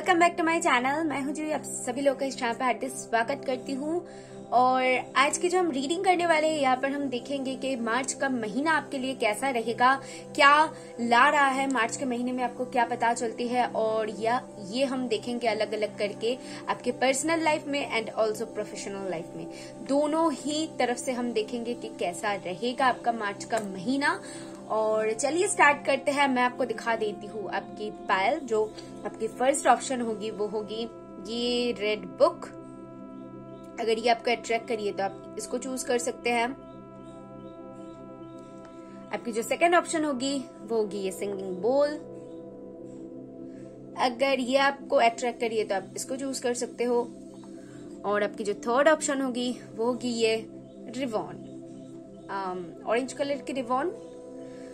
Welcome back to my channel. मैं हूं जी, आप सभी लोग का इस चैनल पर हार्दिक स्वागत करती हूं। और आज की जो हम रीडिंग करने वाले हैं, यहाँ पर हम देखेंगे कि मार्च का महीना आपके लिए कैसा रहेगा, क्या ला रहा है मार्च के महीने में, आपको क्या पता चलती है। और ये हम देखेंगे अलग अलग करके आपके पर्सनल लाइफ में एंड ऑल्सो प्रोफेशनल लाइफ में, दोनों ही तरफ से हम देखेंगे कि कैसा रहेगा आपका मार्च का महीना। और चलिए स्टार्ट करते हैं। मैं आपको दिखा देती हूँ आपकी पायल। जो आपकी फर्स्ट ऑप्शन होगी वो होगी ये रेड बुक। अगर ये आपको अट्रैक्ट करिए तो आप इसको चूज कर सकते हैं। आपकी जो सेकंड ऑप्शन होगी वो होगी ये सिंगिंग बोल। अगर ये आपको अट्रैक्ट करिए तो आप इसको चूज कर सकते हो। और आपकी जो थर्ड ऑप्शन होगी वो होगी ये रिवॉन, ऑरेंज कलर की रिवॉन।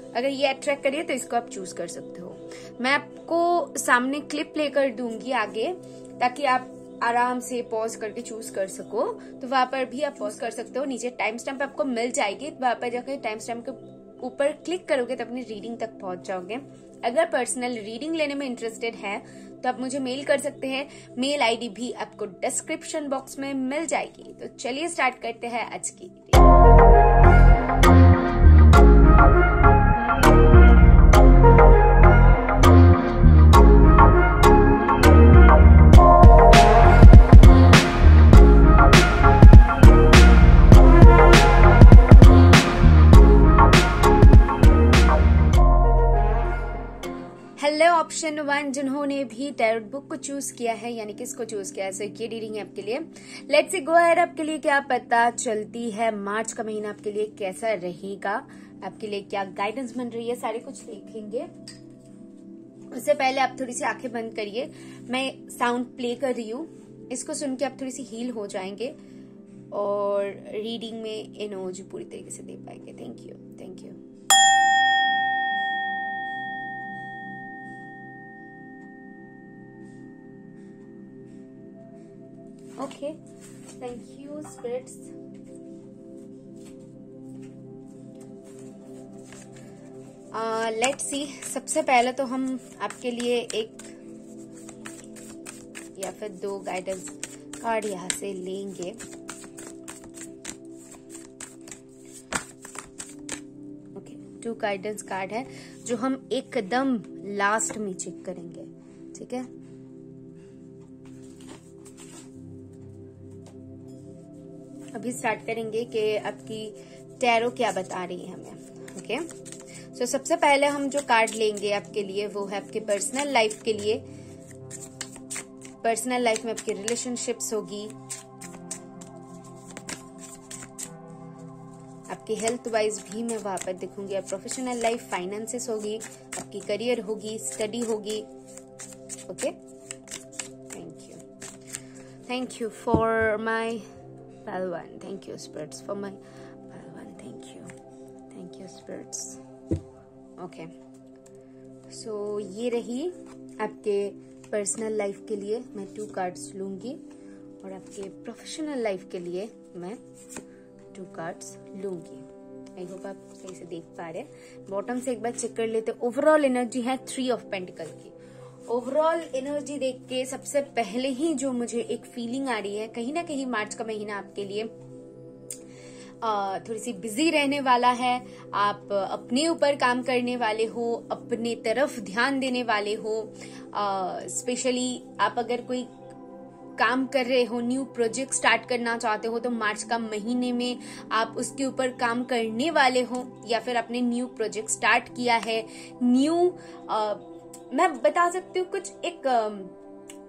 अगर ये अट्रैक्ट करिए तो इसको आप चूज कर सकते हो। मैं आपको सामने क्लिप प्ले कर दूंगी आगे, ताकि आप आराम से पॉज करके चूज कर सको। तो वहां पर भी आप पॉज कर सकते हो। नीचे टाइम स्टैम्प आपको मिल जाएगी, वहां पर जाकर टाइम स्टैम्प के ऊपर क्लिक करोगे तो अपनी रीडिंग तक पहुंच जाओगे। अगर पर्सनल रीडिंग लेने में इंटरेस्टेड है तो आप मुझे मेल कर सकते हैं। मेल आईडी भी आपको डिस्क्रिप्शन बॉक्स में मिल जाएगी। तो चलिए स्टार्ट करते हैं आज की हेलो ऑप्शन 1 जिन्होंने भी टैरोट बुक को चूज किया है, यानी किसको चूज किया है, सो ये रीडिंग है आपके लिए। Let's see go ahead. आपके लिए क्या पता चलती है मार्च का महीना आपके लिए कैसा रहेगा, आपके लिए क्या गाइडेंस बन रही है, सारे कुछ देखेंगे। उससे पहले आप थोड़ी सी आंखें बंद करिए। मैं साउंड प्ले कर रही हूँ, इसको सुन के आप थोड़ी सी हील हो जाएंगे और रीडिंग में एनर्जी पूरी तरीके से दे पाएंगे। Thank you, thank you. Okay, thank you spirits. Let's see. सबसे पहले तो हम आपके लिए एक या फिर दो गाइडेंस कार्ड यहाँ से लेंगे। ओके, 2 गाइडेंस कार्ड है जो हम एकदम लास्ट में चेक करेंगे, ठीक है। अभी स्टार्ट करेंगे कि आपकी टैरो क्या बता रही है हमें। ओके, सो सबसे पहले हम जो कार्ड लेंगे आपके लिए वो है आपके पर्सनल लाइफ के लिए। पर्सनल लाइफ में आपकी रिलेशनशिप्स होगी, आपकी हेल्थ वाइज भी मैं वहां पर दिखूंगी। आप प्रोफेशनल लाइफ, फाइनेंसेस होगी, आपकी करियर होगी, स्टडी होगी। Okay, thank you for my Pile 1. Thank you spirits for my Pile 1. Thank you spirits. Okay. So ये रही आपके पर्सनल लाइफ के लिए मैं 2 कार्ड्स लूंगी और आपके प्रोफेशनल लाइफ के लिए मैं 2 कार्ड्स लूंगी। आई होप आप सही से देख पा रहे हैं। बॉटम से एक बार चेक कर लेते। ओवरऑल एनर्जी है 3 ऑफ पेंटिकल की। ओवरऑल एनर्जी देख के सबसे पहले ही जो मुझे एक फीलिंग आ रही है, कहीं ना कहीं मार्च का महीना आपके लिए थोड़ी सी बिजी रहने वाला है। आप अपने ऊपर काम करने वाले हो, अपने तरफ ध्यान देने वाले हो। स्पेशली आप अगर कोई काम कर रहे हो, न्यू प्रोजेक्ट स्टार्ट करना चाहते हो, तो मार्च का महीने में आप उसके ऊपर काम करने वाले हो, या फिर आपने न्यू प्रोजेक्ट स्टार्ट किया है। न्यू मैं बता सकती हूँ कुछ एक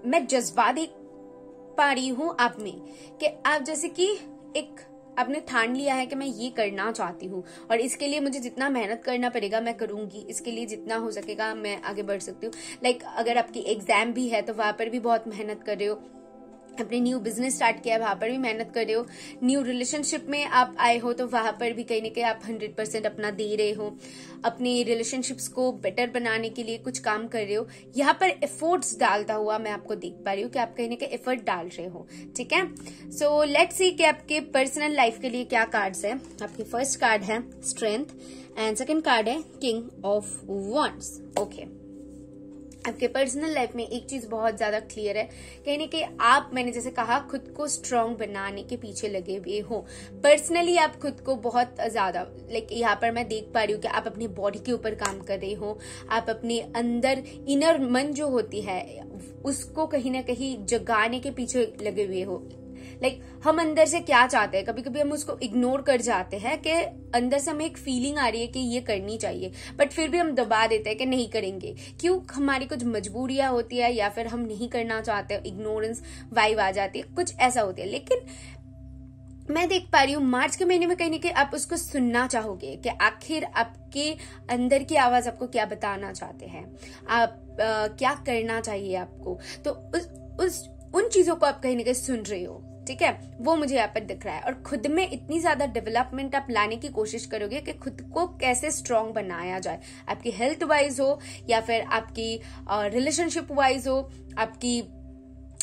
मैं जज्बा देख पा रही हूँ आप में, कि आप जैसे कि एक आपने ठान लिया है कि मैं ये करना चाहती हूँ और इसके लिए मुझे जितना मेहनत करना पड़ेगा मैं करूंगी। इसके लिए जितना हो सकेगा मैं आगे बढ़ सकती हूँ। लाइक अगर आपकी एग्जाम भी है तो वहां पर भी बहुत मेहनत कर रहे हो। अपने न्यू बिजनेस स्टार्ट किया है, वहां पर भी मेहनत कर रहे हो। न्यू रिलेशनशिप में आप आए हो तो वहां पर भी कहीं ना कहीं आप 100% अपना दे रहे हो। अपनी रिलेशनशिप्स को बेटर बनाने के लिए कुछ काम कर रहे हो। यहाँ पर एफर्ट्स डालता हुआ मैं आपको देख पा रही हूँ कि आप कहीं ना कहीं एफर्ट डाल रहे हो, ठीक है। सो लेट्स सी कि आपके पर्सनल लाइफ के लिए क्या कार्ड्स है। आपकी फर्स्ट कार्ड है स्ट्रेंथ एंड सेकेंड कार्ड है किंग ऑफ वॉन्ड्स। ओके, आपके पर्सनल लाइफ में एक चीज बहुत ज्यादा क्लियर है, कहीं ना कहीं आप, मैंने जैसे कहा, खुद को स्ट्रांग बनाने के पीछे लगे हुए हो। पर्सनली आप खुद को बहुत ज्यादा, लाइक यहाँ पर मैं देख पा रही हूँ कि आप अपनी बॉडी के ऊपर काम कर रहे हो, आप अपने अंदर इनर मन जो होती है उसको कहीं ना कहीं जगाने के पीछे लगे हुए हो। लाइक हम अंदर से क्या चाहते हैं, कभी कभी हम उसको इग्नोर कर जाते हैं कि अंदर से हमें एक फीलिंग आ रही है कि ये करनी चाहिए, बट फिर भी हम दबा देते हैं कि नहीं करेंगे। क्यों? हमारी कुछ मजबूरियां होती है या फिर हम नहीं करना चाहते, इग्नोरेंस वाइब आ जाती है, कुछ ऐसा होता है। लेकिन मैं देख पा रही हूँ मार्च के महीने में कहीं ना कहीं आप उसको सुनना चाहोगे कि आखिर आपके अंदर की आवाज आपको क्या बताना चाहते हैं, आप क्या करना चाहिए आपको। तो उन चीजों को आप कहीं ना कहीं सुन रहे हो, ठीक है, वो मुझे यहाँ पर दिख रहा है। और खुद में इतनी ज्यादा डेवलपमेंट आप लाने की कोशिश करोगे कि खुद को कैसे स्ट्रांग बनाया जाए, आपकी हेल्थ वाइज हो या फिर आपकी रिलेशनशिप वाइज हो, आपकी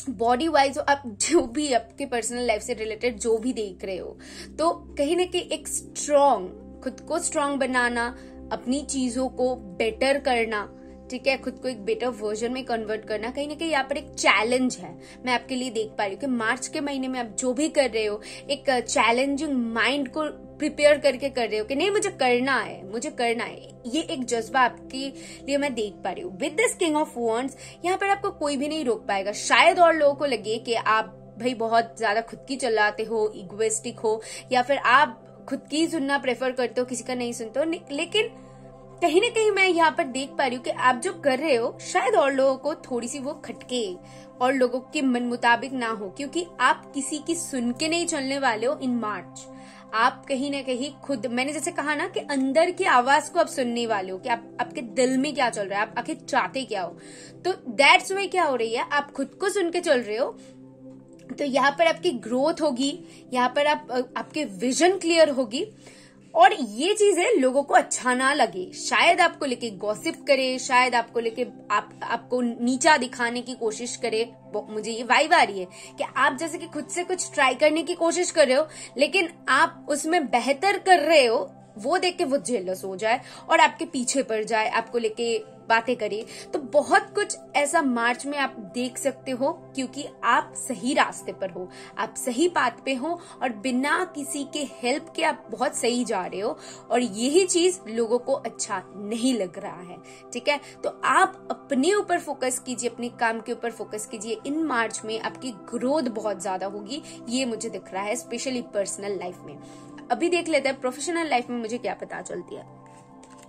बॉडी वाइज हो, आप जो भी आपके पर्सनल लाइफ से रिलेटेड जो भी देख रहे हो, तो कहीं ना कहीं एक खुद को स्ट्रांग बनाना, अपनी चीजों को बेटर करना, ठीक है, खुद को एक बेटर वर्जन में कन्वर्ट करना, कहीं ना कहीं यहाँ पर एक चैलेंज है। मैं आपके लिए देख पा रही हूँ कि मार्च के महीने में आप जो भी कर रहे हो, एक चैलेंजिंग माइंड को प्रिपेयर करके कर रहे हो कि नहीं मुझे करना है, ये एक जज्बा आपके लिए मैं देख पा रही हूँ। With this king of wands, यहाँ पर आपको कोई भी नहीं रोक पाएगा। शायद और लोगों को लगे कि आप भाई बहुत ज्यादा खुद की चलाते हो, इगोइस्टिक हो, या फिर आप खुद की सुनना प्रेफर करते हो, किसी का नहीं सुनते हो। लेकिन कहीं ना कहीं मैं यहाँ पर देख पा रही हूँ कि आप जो कर रहे हो शायद और लोगों को थोड़ी सी वो खटके और लोगों के मन मुताबिक ना हो, क्योंकि आप किसी की सुन के नहीं चलने वाले हो इन मार्च। आप कहीं ना कहीं खुद, मैंने जैसे कहा ना कि अंदर की आवाज को आप सुनने वाले हो कि आपके दिल में क्या चल रहा है, आप आखिर चाहते क्या हो। तो दैट्स वाई क्या हो रही है, आप खुद को सुन के चल रहे हो, तो यहाँ पर आपकी ग्रोथ होगी, यहाँ पर आपके विजन क्लियर होगी। और ये चीजें लोगों को अच्छा ना लगे, शायद आपको लेके गॉसिप करे, शायद आपको लेके आपको नीचा दिखाने की कोशिश करे। मुझे ये वाइब आ रही है कि आप जैसे कि खुद से कुछ ट्राई करने की कोशिश कर रहे हो, लेकिन आप उसमें बेहतर कर रहे हो, वो देख के वो जेलस हो जाए और आपके पीछे पड़ जाए, आपको लेके बातें करे। तो बहुत कुछ ऐसा मार्च में आप देख सकते हो, क्योंकि आप सही रास्ते पर हो, आप सही पाथ पे हो और बिना किसी के हेल्प के आप बहुत सही जा रहे हो। और यही चीज लोगों को अच्छा नहीं लग रहा है, ठीक है। तो आप अपने ऊपर फोकस कीजिए, अपने काम के ऊपर फोकस कीजिए। इन मार्च में आपकी ग्रोथ बहुत ज्यादा होगी, ये मुझे दिख रहा है, स्पेशली पर्सनल लाइफ में। अभी देख लेते हैं प्रोफेशनल लाइफ में मुझे क्या पता चलती है।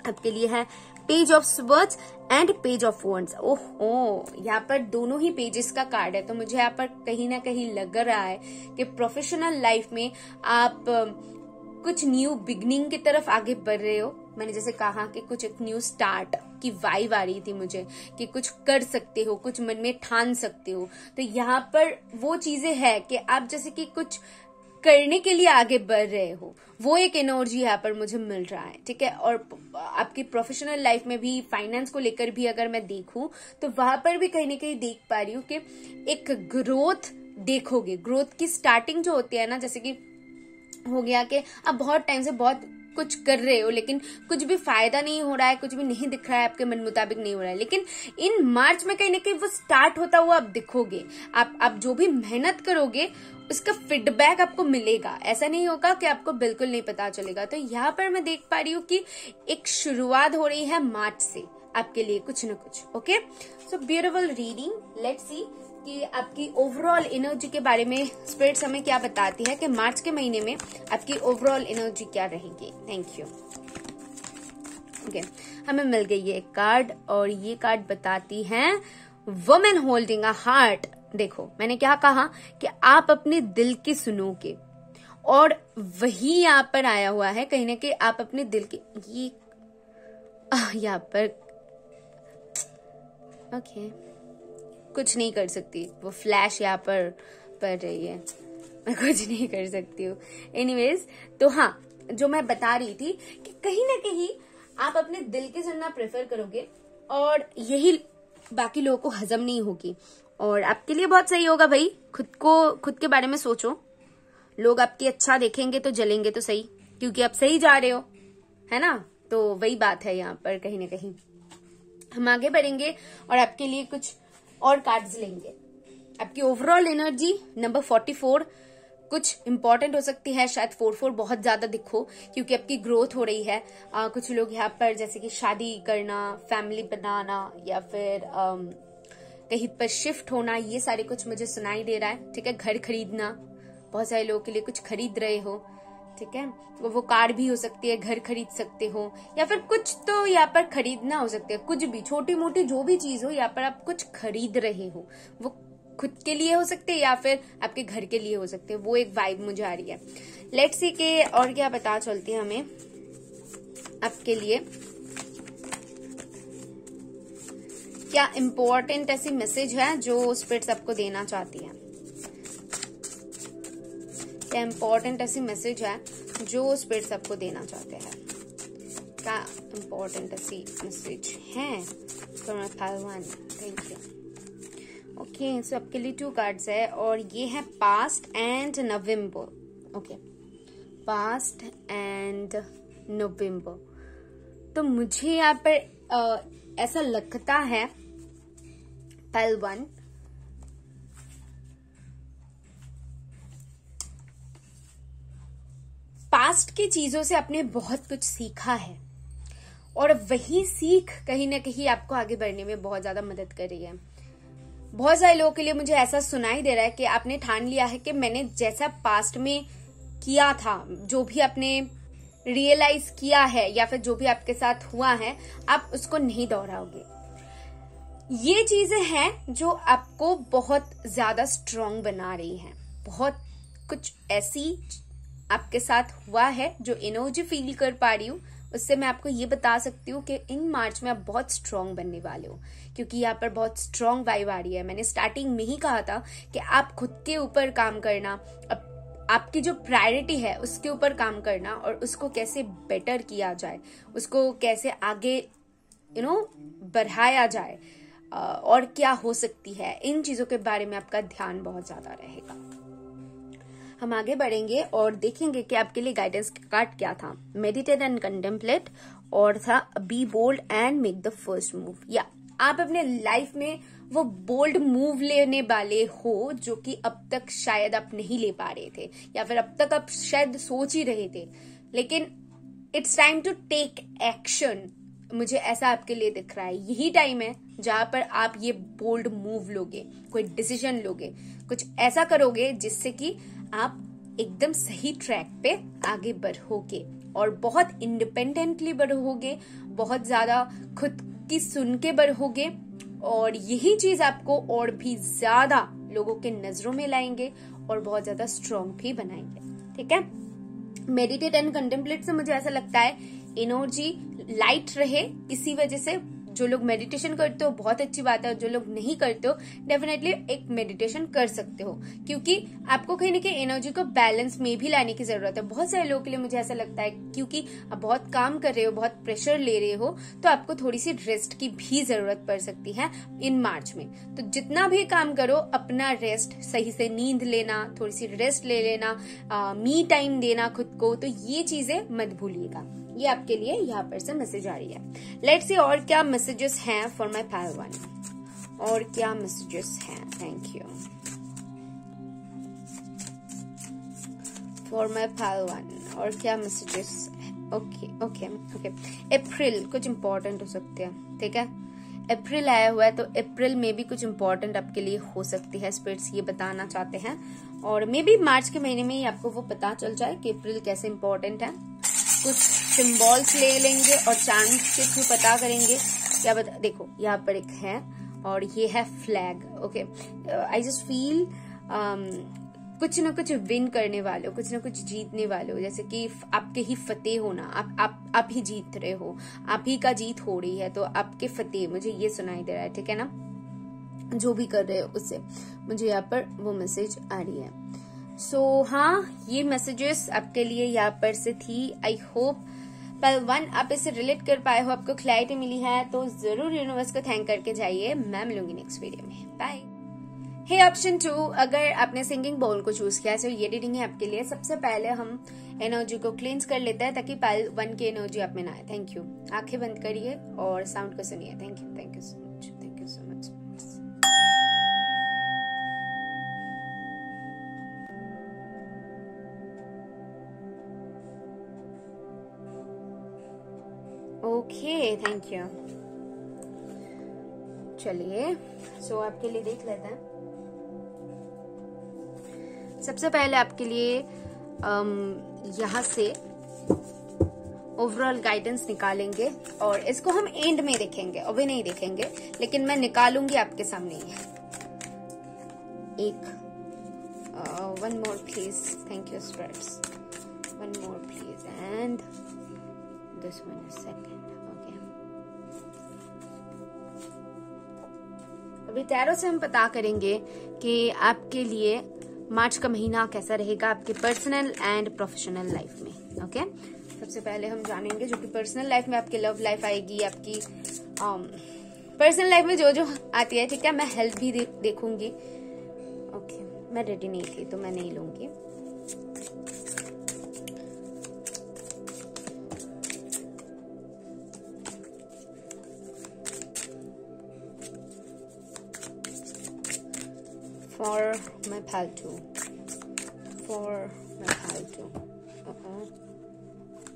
आपके लिए है page of swords and page of wands. ओहो, यहाँ पर दोनों ही पेजेस का कार्ड है, तो मुझे यहाँ पर कहीं ना कहीं लग रहा है कि प्रोफेशनल लाइफ में आप कुछ न्यू बिगनिंग की तरफ आगे बढ़ रहे हो। मैंने जैसे कहा कि कुछ एक न्यू स्टार्ट की वाइब आ रही थी मुझे कि कुछ कर सकते हो, कुछ मन में ठान सकते हो। तो यहाँ पर वो चीजें है कि आप जैसे कि कुछ करने के लिए आगे बढ़ रहे हो, वो एक एनर्जी यहाँ पर मुझे मिल रहा है, ठीक है। और आपकी प्रोफेशनल लाइफ में भी, फाइनेंस को लेकर भी अगर मैं देखूं, तो वहां पर भी कहीं ना कहीं देख पा रही हूँ कि एक ग्रोथ देखोगे। ग्रोथ की स्टार्टिंग जो होती है ना, जैसे कि हो गया कि आप बहुत टाइम से बहुत कुछ कर रहे हो, लेकिन कुछ भी फायदा नहीं हो रहा है, कुछ भी नहीं दिख रहा है, आपके मन मुताबिक नहीं हो रहा है, लेकिन इन मार्च में कहीं ना कहीं वो स्टार्ट होता हुआ आप दिखोगे। आप जो भी मेहनत करोगे उसका फीडबैक आपको मिलेगा। ऐसा नहीं होगा कि आपको बिल्कुल नहीं पता चलेगा। तो यहाँ पर मैं देख पा रही हूँ कि एक शुरुआत हो रही है मार्च से आपके लिए कुछ न कुछ। Okay, so beautiful reading. Let's see कि आपकी ओवरऑल एनर्जी के बारे में स्पिरिट्स हमें क्या बताती है कि मार्च के महीने में आपकी ओवरऑल एनर्जी क्या रहेगी। Thank you. ओके, हमें मिल गई ये कार्ड और ये कार्ड बताती है वुमेन होल्डिंग अ हार्ट। देखो, मैंने क्या कहा कि आप अपने दिल की सुनोगे, और वही यहाँ पर आया हुआ है कहीं ना कहीं आप अपने दिल के ये यहाँ पर ओके कुछ नहीं कर सकती, वो फ्लैश यहाँ पर पड़ रही है, मैं कुछ नहीं कर सकती हूँ। एनीवेज, तो हाँ, जो मैं बता रही थी कि कहीं ना कहीं आप अपने दिल के सुनना प्रेफर करोगे और यही बाकी लोगों को हजम नहीं होगी और आपके लिए बहुत सही होगा। भाई, खुद के बारे में सोचो। लोग आपकी अच्छा देखेंगे तो जलेंगे तो सही, क्योंकि आप सही जा रहे हो, है ना। तो वही बात है यहाँ पर कहीं ना कहीं। हम आगे बढ़ेंगे और आपके लिए कुछ और कार्ड्स लेंगे। आपकी ओवरऑल एनर्जी नंबर 44 कुछ इंपॉर्टेंट हो सकती है, शायद 44 बहुत ज्यादा दिखो क्योंकि आपकी ग्रोथ हो रही है। कुछ लोग यहाँ पर जैसे कि शादी करना, फैमिली बनाना या फिर कहीं पर शिफ्ट होना, ये सारे कुछ मुझे सुनाई दे रहा है। ठीक है, घर खरीदना, बहुत सारे लोगों के लिए कुछ खरीद रहे हो। ठीक है, वो कार भी हो सकती है, घर खरीद सकते हो या फिर कुछ तो यहाँ पर खरीदना हो सकती है, कुछ भी छोटी मोटी जो भी चीज हो यहाँ पर आप कुछ खरीद रहे हो, वो खुद के लिए हो सकते हैं या फिर आपके घर के लिए हो सकते हैं। वो एक वाइब मुझे आ रही है। लेट्स सी के और क्या पता चलती है हमें आपके लिए, क्या इम्पोर्टेंट ऐसी मैसेज है जो स्पिरिट्स आपको देना चाहती है। क्या इम्पोर्टेंट ऐसी मैसेज है जो स्पिरिट्स आपको देना चाहते हैं। क्या इम्पोर्टेंट ऐसी मैसेज है फॉर माय भगवान। Thank you. ओके, सो आपके लिए 2 कार्ड्स है और ये है past and November. Okay, past and November. तो मुझे यहाँ पर ऐसा लगता है पाइल 1, पास्ट की चीजों से आपने बहुत कुछ सीखा है और वही सीख कहीं ना कहीं आपको आगे बढ़ने में बहुत ज्यादा मदद कर रही है। बहुत सारे लोगों के लिए मुझे ऐसा सुनाई दे रहा है कि आपने ठान लिया है कि मैंने जैसा पास्ट में किया था, जो भी आपने रियलाइज किया है या फिर जो भी आपके साथ हुआ है, आप उसको नहीं दोहराओगे। ये चीजें हैं जो आपको बहुत ज्यादा स्ट्रांग बना रही हैं। बहुत कुछ ऐसी आपके साथ हुआ है जो एनर्जी फील कर पा रही हूँ, उससे मैं आपको ये बता सकती हूँ कि इन मार्च में आप बहुत स्ट्रांग बनने वाले हो, क्योंकि यहाँ पर बहुत स्ट्रांग वाइब आ रही है। मैंने स्टार्टिंग में ही कहा था कि आप खुद के ऊपर काम करना, आपकी जो प्रायोरिटी है उसके ऊपर काम करना और उसको कैसे बेटर किया जाए, उसको कैसे आगे बढ़ाया जाए और क्या हो सकती है, इन चीजों के बारे में आपका ध्यान बहुत ज्यादा रहेगा। हम आगे बढ़ेंगे और देखेंगे कि आपके लिए गाइडेंस कार्ड क्या था। मेडिटेट एंड कंटेम्पलेट और था be bold and make the first move. या आप अपने लाइफ में वो बोल्ड मूव लेने वाले हो जो कि अब तक शायद आप नहीं ले पा रहे थे या फिर अब तक आप शायद सोच ही रहे थे, लेकिन it's time to take action. मुझे ऐसा आपके लिए दिख रहा है। यही टाइम है जहां पर आप ये बोल्ड मूव लोगे, कोई डिसीजन लोगे, कुछ ऐसा करोगे जिससे कि आप एकदम सही ट्रैक पे आगे बढ़ोगे और बहुत इंडिपेंडेंटली बढ़ोगे, बहुत ज्यादा खुद की सुन के बढ़ोगे और यही चीज आपको और भी ज्यादा लोगों के नजरों में लाएंगे और बहुत ज्यादा स्ट्रांग भी बनाएंगे। ठीक है, मेडिटेट एंड कंटेम्पलेट से मुझे ऐसा लगता है एनर्जी लाइट रहे, इसी वजह से जो लोग मेडिटेशन करते हो बहुत अच्छी बात है, और जो लोग नहीं करते हो डेफिनेटली एक मेडिटेशन कर सकते हो, क्योंकि आपको कहीं ना कहीं एनर्जी को बैलेंस में भी लाने की जरूरत है। बहुत सारे लोगों के लिए मुझे ऐसा लगता है क्योंकि आप बहुत काम कर रहे हो, बहुत प्रेशर ले रहे हो, तो आपको थोड़ी सी रेस्ट की भी जरूरत पड़ सकती है इन मार्च में। तो जितना भी काम करो अपना रेस्ट, सही से नींद लेना, थोड़ी सी रेस्ट ले लेना, मी टाइम देना खुद को, तो ये चीजें मत भूलिएगा। ये आपके लिए यहाँ पर से मैसेज आ रही है। लेट्स सी और क्या मैसेजेस हैं फॉर माय पाइल 1, और क्या मैसेजेस हैं। Thank you for my pile 1, और क्या मैसेजेस। ओके ओके ओके, अप्रैल कुछ इंपॉर्टेंट हो सकते हैं। ठीक है, अप्रैल आया हुआ है तो अप्रैल में भी कुछ इंपॉर्टेंट आपके लिए हो सकती है, स्पिरिट्स ये बताना चाहते हैं। और मे बी मार्च के महीने में ही आपको वो पता चल जाए कि अप्रैल कैसे इंपॉर्टेंट है। कुछ सिंबल्स ले लेंगे और चांस के थ्रू पता करेंगे क्या देखो यहाँ पर एक है और ये है flag. Okay, I just feel कुछ ना कुछ विन करने वाले हो, कुछ ना कुछ जीतने वाले हो, जैसे कि आपके ही फतेह होना, आप ही जीत रहे हो, आप ही का जीत हो रही है, तो आपके फतेह, मुझे ये सुनाई दे रहा है। ठीक है ना, जो भी कर रहे हो उससे मुझे यहाँ पर वो मैसेज आ रही है। सो हाँ, ये मैसेजेस आपके लिए यहाँ पर से थी। आई होप पाइल 1 आप इससे रिलेट कर पाए हो, आपको क्लैरिटी मिली है, तो जरूर यूनिवर्स को थैंक करके जाइए। मैं मिलूंगी नेक्स्ट वीडियो में। बाय। हे ऑप्शन 2, अगर आपने सिंगिंग बोल को चूज किया तो ये रीडिंग है आपके लिए। सबसे पहले हम एनर्जी को क्लींस कर लेते हैं ताकि पाइल 1 की एनर्जी आप में ना आए। Thank you. आंखें बंद करिए और साउंड को सुनिए। Thank you so much, thank you so much. Okay, thank you. चलिए, सो आपके लिए देख लेते हैं। सबसे पहले आपके लिए यहाँ से ओवरऑल गाइडेंस निकालेंगे और इसको हम एंड में देखेंगे, अभी नहीं देखेंगे, लेकिन मैं निकालूंगी आपके सामने ही। एक one more please, thank you spirits, one more please, and this one is second. Okay, अभी टैरो से हम पता करेंगे कि आपके लिए मार्च का महीना कैसा रहेगा आपके पर्सनल एंड प्रोफेशनल लाइफ में। ओके, सबसे पहले हम जानेंगे जो कि पर्सनल लाइफ में आपकी लव लाइफ आएगी, आपकी पर्सनल लाइफ में जो जो आती है। ठीक है, मैं हेल्थ भी देखूंगी। ओके, मैं रेडी नहीं थी तो मैं नहीं लूंगी। For my pal too.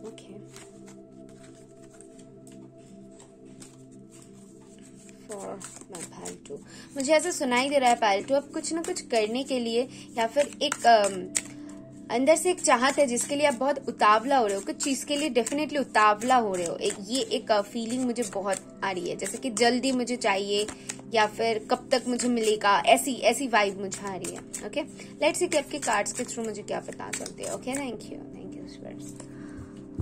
Okay. For my pal too. मुझे ऐसा सुनाई दे रहा है pal too, अब कुछ ना कुछ करने के लिए या फिर एक अंदर से एक चाहत है जिसके लिए आप बहुत उतावला हो रहे हो, कुछ चीज के लिए डेफिनेटली उतावला हो रहे हो। ये एक फीलिंग मुझे बहुत आ रही है, जैसे कि जल्दी मुझे चाहिए या फिर कब तक मुझे मिलेगा, ऐसी वाइब मुझे आ रही है। ओके, लेट्स सी कि आपके कार्ड्स के थ्रू मुझे क्या पता चलते हैं। Okay, thank you spirits.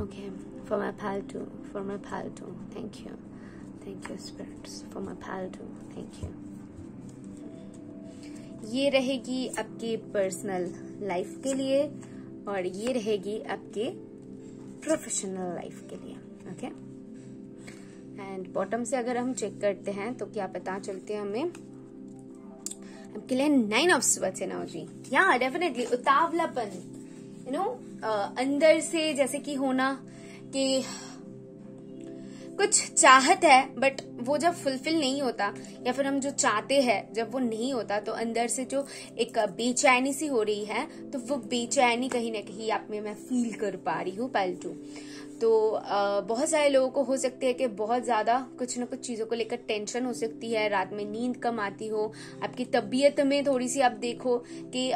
Okay, for my pal too, thank you spirits, for my pal too, thank you. ये रहेगी आपकी पर्सनल लाइफ के लिए और ये रहेगी आपके प्रोफेशनल लाइफ के लिए। ओके, एंड बॉटम से अगर हम चेक करते हैं तो क्या पता चलते हैं हमें आपके लिए 9 ऑफ स्वर्ड्स एनर्जी। या डेफिनेटली उतावलापन, अंदर से जैसे कि होना कि कुछ चाहत है बट वो जब फुलफिल नहीं होता या फिर हम जो चाहते हैं जब वो नहीं होता तो अंदर से जो एक बेचैनी सी हो रही है, तो वो बेचैनी कहीं ना कहीं आप में मैं फील कर पा रही हूँ pal too। तो बहुत सारे लोगों को हो सकती है कि बहुत ज्यादा कुछ ना कुछ चीजों को लेकर टेंशन हो सकती है, रात में नींद कम आती हो, आपकी तबीयत में थोड़ी सी आप देखो कि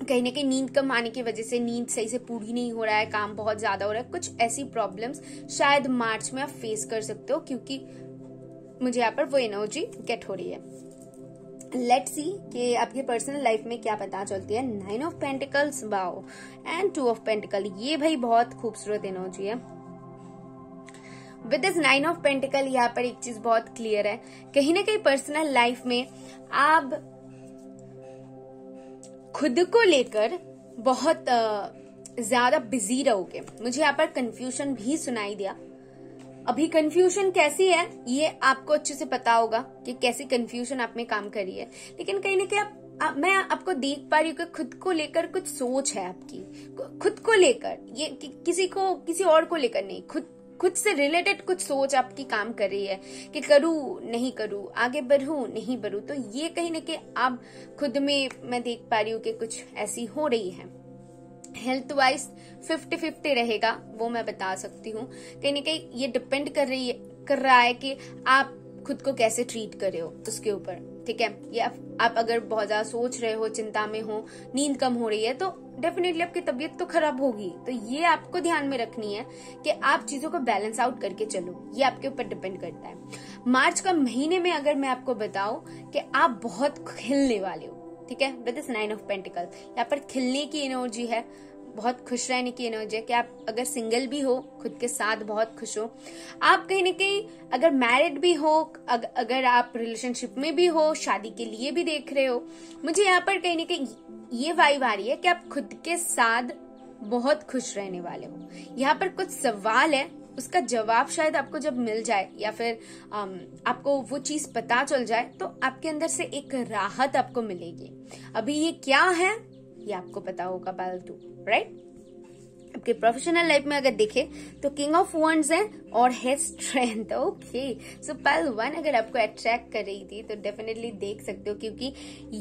कहीं ना कहीं नींद कम आने की वजह से नींद सही से पूरी नहीं हो रहा है, काम बहुत ज्यादा हो रहा है, कुछ ऐसी प्रॉब्लम्स शायद मार्च में आप फेस कर सकते हो, क्योंकि मुझे यहाँ पर वो एनर्जी गेट हो रही है। लेट्स सी कि आपकी पर्सनल लाइफ में क्या पता चलती है। 9 of pentacles, wow, and 2 of pentacle, ये भाई बहुत खूबसूरत एनर्जी है। विद दिस 9 ऑफ पेंटिकल यहाँ पर एक चीज बहुत क्लियर है, कहीं ना कहीं पर्सनल लाइफ में आप खुद को लेकर बहुत ज्यादा बिजी रहोगे। मुझे यहाँ पर कंफ्यूजन भी सुनाई दिया। अभी कंफ्यूजन कैसी है ये आपको अच्छे से पता होगा कि कैसी कंफ्यूजन आप में काम कर रही है, लेकिन कहीं ना कहीं मैं आपको देख पा रही हूँ कि खुद को लेकर कुछ सोच है आपकी, खुद को लेकर, ये किसी और को लेकर नहीं, खुद से रिलेटेड कुछ सोच आपकी काम कर रही है कि करूं नहीं करूं, आगे बढ़ूं नहीं बढ़ूं। तो ये कहीं ना कहीं आप खुद में मैं देख पा रही हूँ कि कुछ ऐसी हो रही है। हेल्थ वाइज 50-50 रहेगा, वो मैं बता सकती हूँ। कहीं ना कहीं ये डिपेंड कर रहा है कि आप खुद को कैसे ट्रीट कर रहे हो उसके ऊपर। ठीक है, ये आप अगर बहुत ज्यादा सोच रहे हो, चिंता में हो, नींद कम हो रही है, तो डेफिनेटली आपकी तबीयत तो खराब होगी। तो ये आपको ध्यान में रखनी है कि आप चीजों को बैलेंस आउट करके चलो, ये आपके ऊपर डिपेंड करता है। मार्च का महीने में अगर मैं आपको बताऊं कि आप बहुत खिलने वाले हो, ठीक है, विद दिस 9 ऑफ पेंटिकल, यहाँ पर खिलने की एनर्जी है, बहुत खुश रहने की एनर्जी है कि आप अगर सिंगल भी हो, खुद के साथ बहुत खुश हो। आप कहीं ना कहीं अगर मैरिड भी हो, अगर आप रिलेशनशिप में भी हो, शादी के लिए भी देख रहे हो, मुझे यहाँ पर कहीं ना कहीं ये वाइब आ रही है कि आप खुद के साथ बहुत खुश रहने वाले हो। यहाँ पर कुछ सवाल है उसका जवाब शायद आपको जब मिल जाए या फिर आपको वो चीज पता चल जाए तो आपके अंदर से एक राहत आपको मिलेगी। अभी ये क्या है ये आपको पता होगा पालतू, राइट। आपके प्रोफेशनल लाइफ में अगर देखे तो किंग ऑफ वॉन्ड्स है और है स्ट्रेंथ। ओके, सो पाइल 1 अगर आपको अट्रैक्ट कर रही थी तो डेफिनेटली देख सकते हो, क्योंकि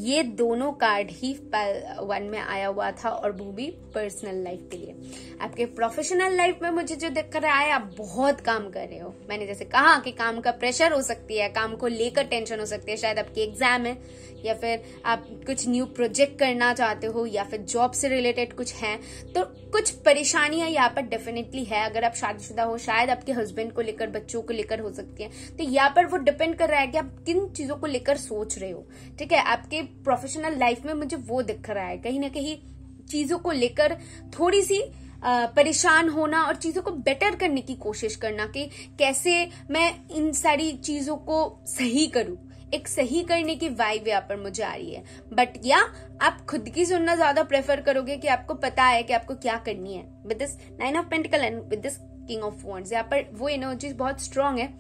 ये दोनों कार्ड ही पाइल 1 में आया हुआ था और वो भी पर्सनल लाइफ के लिए। आपके प्रोफेशनल लाइफ में मुझे जो दिख रहा है आप बहुत काम कर रहे हो। मैंने जैसे कहा कि काम का प्रेशर हो सकती है, काम को लेकर टेंशन हो सकती है, शायद आपकी एग्जाम है या फिर आप कुछ न्यू प्रोजेक्ट करना चाहते हो या फिर जॉब से रिलेटेड कुछ है, तो कुछ परेशानियां यहाँ पर डेफिनेटली है। अगर आप शादीशुदा हो शायद आपके हस्बैंड को लेकर, बच्चों को लेकर हो सकती है, तो यहाँ पर वो डिपेंड कर रहा है कि आप किन चीजों को लेकर सोच रहे हो। ठीक है, आपके प्रोफेशनल लाइफ में मुझे वो दिख रहा है, कहीं ना कहीं चीजों को लेकर थोड़ी सी परेशान होना और चीजों को बेटर करने की कोशिश करना कि कैसे मैं इन सारी चीजों को सही करूं। एक सही करने की वाइब यहाँ पर मुझे आ रही है, बट या आप खुद की सुनना ज्यादा प्रेफर करोगे कि आपको पता है कि आपको क्या करनी है। With this 9 of pentacle and with this king of wands, यहाँ पर वो एनर्जी बहुत स्ट्रांग है।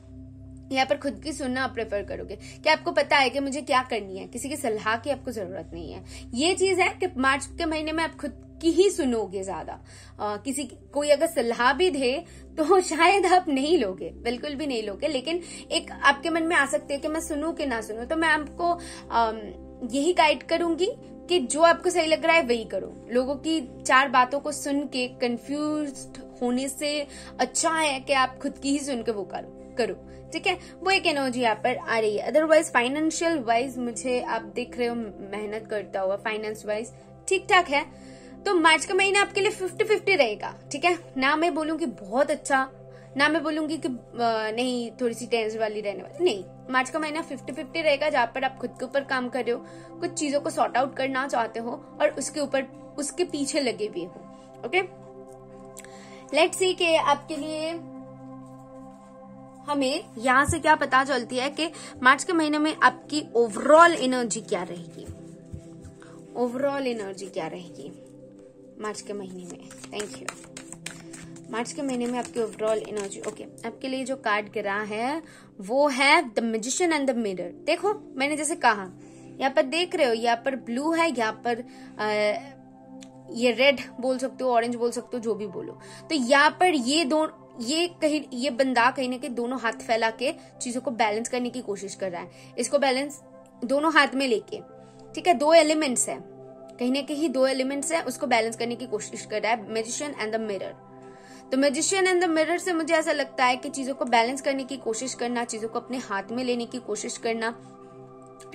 यहाँ पर खुद की सुनना आप प्रेफर करोगे कि आपको पता है कि मुझे क्या करनी है, किसी की सलाह की आपको जरूरत नहीं है। ये चीज है कि मार्च के महीने में आप खुद की ही सुनोगे ज्यादा। किसी कोई अगर सलाह भी दे तो शायद आप नहीं लोगे, बिल्कुल भी नहीं लोगे, लेकिन एक आपके मन में आ सकती है कि मैं सुनूं कि ना सुनूं। तो मैं आपको यही गाइड करूंगी कि जो आपको सही लग रहा है वही करो। लोगों की 4 बातों को सुन के कंफ्यूज्ड होने से अच्छा है कि आप खुद की ही सुन के वो करो। ठीक है, वो एक एनर्जी यहाँ पर आ रही है। अदरवाइज फाइनेंशियल वाइज मुझे आप दिख रहे हो मेहनत करता हुआ, फाइनेंस वाइज ठीक ठाक है। तो मार्च का महीना आपके लिए 50-50 रहेगा। ठीक है, ना मैं बोलूंगी बहुत अच्छा, ना मैं बोलूंगी कि नहीं थोड़ी सी टेंस वाली रहने वाली, नहीं। मार्च का महीना 50-50 रहेगा, जहां पर आप खुद के ऊपर काम कर रहे हो, कुछ चीजों को सॉर्ट आउट करना चाहते हो और उसके पीछे लगे हुए हो। ओके, लेट्स सी कि आपके लिए हमें यहाँ से क्या पता चलती है कि मार्च के महीने में आपकी ओवरऑल एनर्जी क्या रहेगी। ओवरऑल एनर्जी क्या रहेगी मार्च के महीने में। Thank you. मार्च के महीने में आपकी ओवरऑल एनर्जी। ओके, आपके लिए जो कार्ड गिरा है वो है the magician and the mirror. देखो मैंने जैसे कहा, यहाँ पर देख रहे हो, यहाँ पर ब्लू है, यहाँ पर ये रेड बोल सकते हो, ऑरेंज बोल सकते हो, जो भी बोलो। तो यहाँ पर ये बंदा कहीं ना कहीं दोनों हाथ फैला के चीजों को बैलेंस करने की कोशिश कर रहा है। इसको बैलेंस दोनों हाथ में लेके, ठीक है, 2 एलिमेंट्स है, कहीं ना कहीं 2 एलिमेंट्स है, उसको बैलेंस करने की कोशिश कर रहा है मैजिशियन एंड द मिरर। तो मैजिशियन एंड द मिरर से मुझे ऐसा लगता है कि चीजों को बैलेंस करने की कोशिश करना, चीजों को अपने हाथ में लेने की कोशिश करना,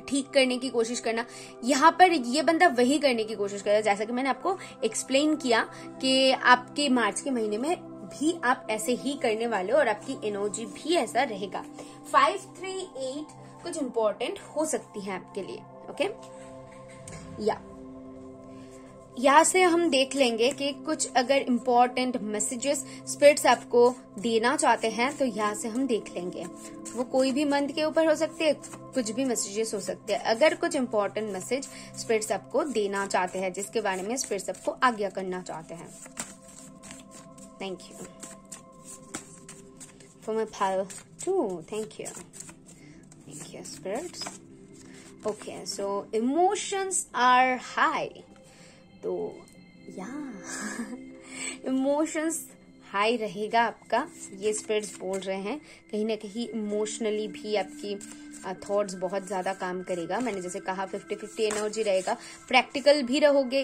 ठीक करने की कोशिश करना। यहाँ पर ये बंदा वही करने की कोशिश कर रहा है, जैसा कि मैंने आपको एक्सप्लेन किया कि आपके मार्च के महीने में भी आप ऐसे ही करने वाले हो और आपकी एनर्जी भी ऐसा रहेगा। 5-3-8 कुछ इंपॉर्टेंट हो सकती है आपके लिए। ओके, यहाँ से हम देख लेंगे कि कुछ अगर इम्पोर्टेंट मैसेजेस स्पिरिट्स आपको देना चाहते हैं तो यहाँ से हम देख लेंगे। वो कोई भी मंथ के ऊपर हो सकते हैं, कुछ भी मैसेजेस हो सकते हैं। अगर कुछ इम्पोर्टेंट मैसेज स्पिरिट्स आपको देना चाहते हैं, जिसके बारे में स्पिरिट्स आपको आज्ञा करना चाहते हैं। Thank you for my pile 2। Thank you spirits. Okay, so emotions are high. तो या इमोशंस हाई रहेगा आपका, ये स्पिरिट्स बोल रहे हैं। कहीं ना कहीं इमोशनली भी आपकी थॉट्स बहुत ज्यादा काम करेगा। मैंने जैसे कहा 50-50 एनर्जी रहेगा, प्रैक्टिकल भी रहोगे।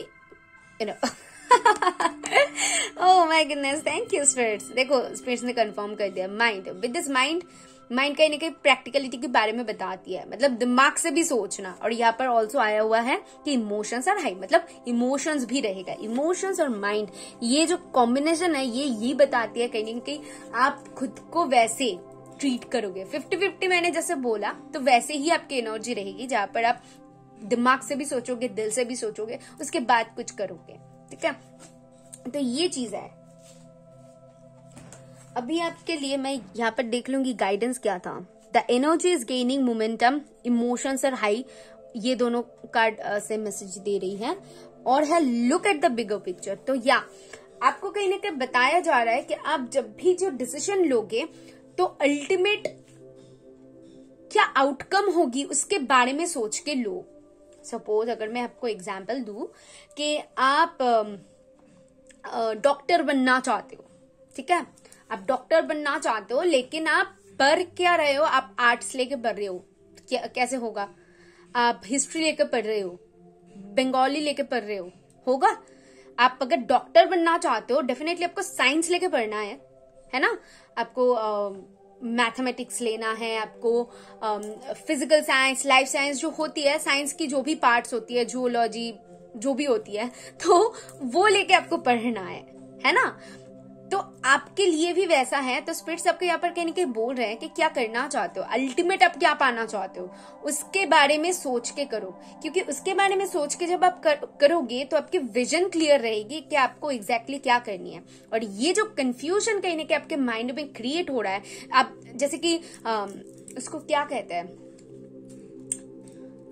Oh my goodness, thank you spirits. देखो स्पिरिट्स ने कंफर्म कर दिया, माइंड विद दिस माइंड कहीं ना कहीं प्रैक्टिकलिटी के बारे में बताती है, मतलब दिमाग से भी सोचना। और यहाँ पर ऑल्सो आया हुआ है कि इमोशंस आर हाई, मतलब इमोशंस भी रहेगा। इमोशंस और माइंड, ये जो कॉम्बिनेशन है ये बताती है कहीं ना कहीं आप खुद को वैसे ट्रीट करोगे। 50-50 मैंने जैसे बोला, तो वैसे ही आपकी एनर्जी रहेगी, जहां पर आप दिमाग से भी सोचोगे, दिल से भी सोचोगे, उसके बाद कुछ करोगे। ठीक है, तो ये चीज है। अभी आपके लिए मैं यहाँ पर देख लूंगी गाइडेंस क्या था। The energy is gaining momentum, emotions are high, ये दोनों कार्ड से मैसेज दे रही है। और है look at the bigger picture. तो या आपको कहीं ना कहीं बताया जा रहा है कि आप जब भी जो डिसीजन लोगे तो अल्टीमेट क्या आउटकम होगी उसके बारे में सोच के लो। सपोज अगर मैं आपको एग्जाम्पल दूं कि आप डॉक्टर बनना चाहते हो, ठीक है, आप डॉक्टर बनना चाहते हो लेकिन आप पढ़ क्या रहे हो, आप आर्ट्स लेके पढ़ रहे हो, कैसे होगा? आप हिस्ट्री लेके पढ़ रहे हो, बंगाली लेके पढ़ रहे हो, होगा? आप अगर डॉक्टर बनना चाहते हो डेफिनेटली आपको साइंस लेके पढ़ना है ना, आपको मैथमेटिक्स लेना है, आपको फिजिकल साइंस, लाइफ साइंस जो होती है, साइंस की जो भी पार्ट्स होती है, जूलॉजी जो भी होती है, तो वो लेके आपको पढ़ना है ना। तो आपके लिए भी वैसा है। तो स्पिरिट्स आपको यहाँ पर कहने के बोल रहे हैं कि क्या करना चाहते हो, अल्टीमेट आप क्या पाना चाहते हो, उसके बारे में सोच के करो, क्योंकि उसके बारे में सोच के जब आप करोगे तो आपकी विजन क्लियर रहेगी कि आपको एग्जैक्टली क्या करनी है। और ये जो कंफ्यूजन कहीं ना कहीं आपके माइंड में क्रिएट हो रहा है, आप जैसे कि उसको क्या कहते हैं,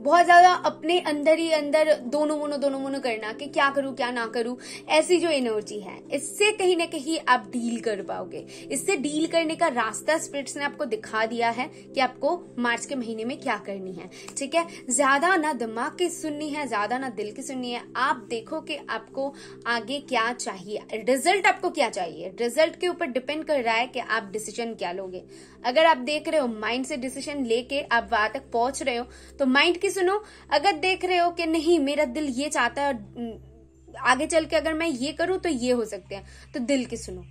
बहुत ज्यादा अपने अंदर ही अंदर दोनों मनो करना कि क्या करूं क्या ना करूं, ऐसी जो एनर्जी है, इससे कहीं ना कहीं आप डील कर पाओगे। इससे डील करने का रास्ता स्पिरिट्स ने आपको दिखा दिया है कि आपको मार्च के महीने में क्या करनी है, ठीक है। ज्यादा ना दिमाग की सुननी है, ज्यादा ना दिल की सुननी है। आप देखो कि आपको आगे क्या चाहिए, रिजल्ट आपको क्या चाहिए, रिजल्ट के ऊपर डिपेंड कर रहा है कि आप डिसीजन क्या लोगे। अगर आप देख रहे हो माइंड से डिसीजन लेके आप वहां तक पहुंच रहे हो तो माइंड की सुनो। अगर देख रहे हो कि नहीं मेरा दिल ये चाहता है और आगे चल के अगर मैं ये करूं तो ये हो सकते हैं, तो दिल की सुनो।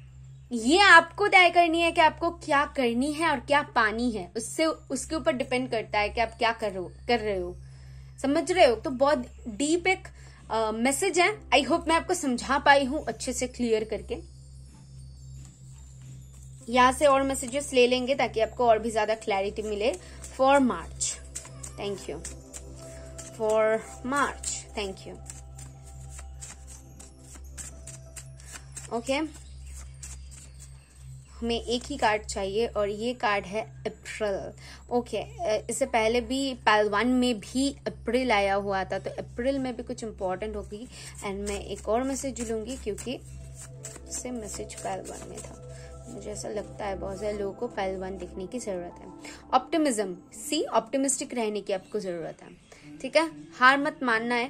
ये आपको तय करनी है कि आपको क्या करनी है और क्या पानी है, उससे उसके ऊपर डिपेंड करता है कि आप क्या कर रहे हो। समझ रहे हो? तो बहुत डीप एक मैसेज है। आई होप मैं आपको समझा पाई हूं अच्छे से क्लियर करके। यहां से और मैसेजेस ले लेंगे ताकि आपको और भी ज्यादा क्लैरिटी मिले for March. Thank you for March, thank you. Okay, हमें एक ही कार्ड चाहिए और ये कार्ड है अप्रैल। ओके, इससे पहले भी पैल 1 में भी अप्रैल आया हुआ था, तो अप्रैल में भी कुछ इंपॉर्टेंट होगी। एंड मैं एक और मैसेज लूंगी क्योंकि सेम मैसेज पैल 1 में था। मुझे ऐसा लगता है बहुत सारे लोगों को पैल 1 देखने की जरूरत है। ऑप्टिमिज्म, सी ऑप्टिमिस्टिक रहने की आपको जरूरत है, ठीक है। हार मत मानना है,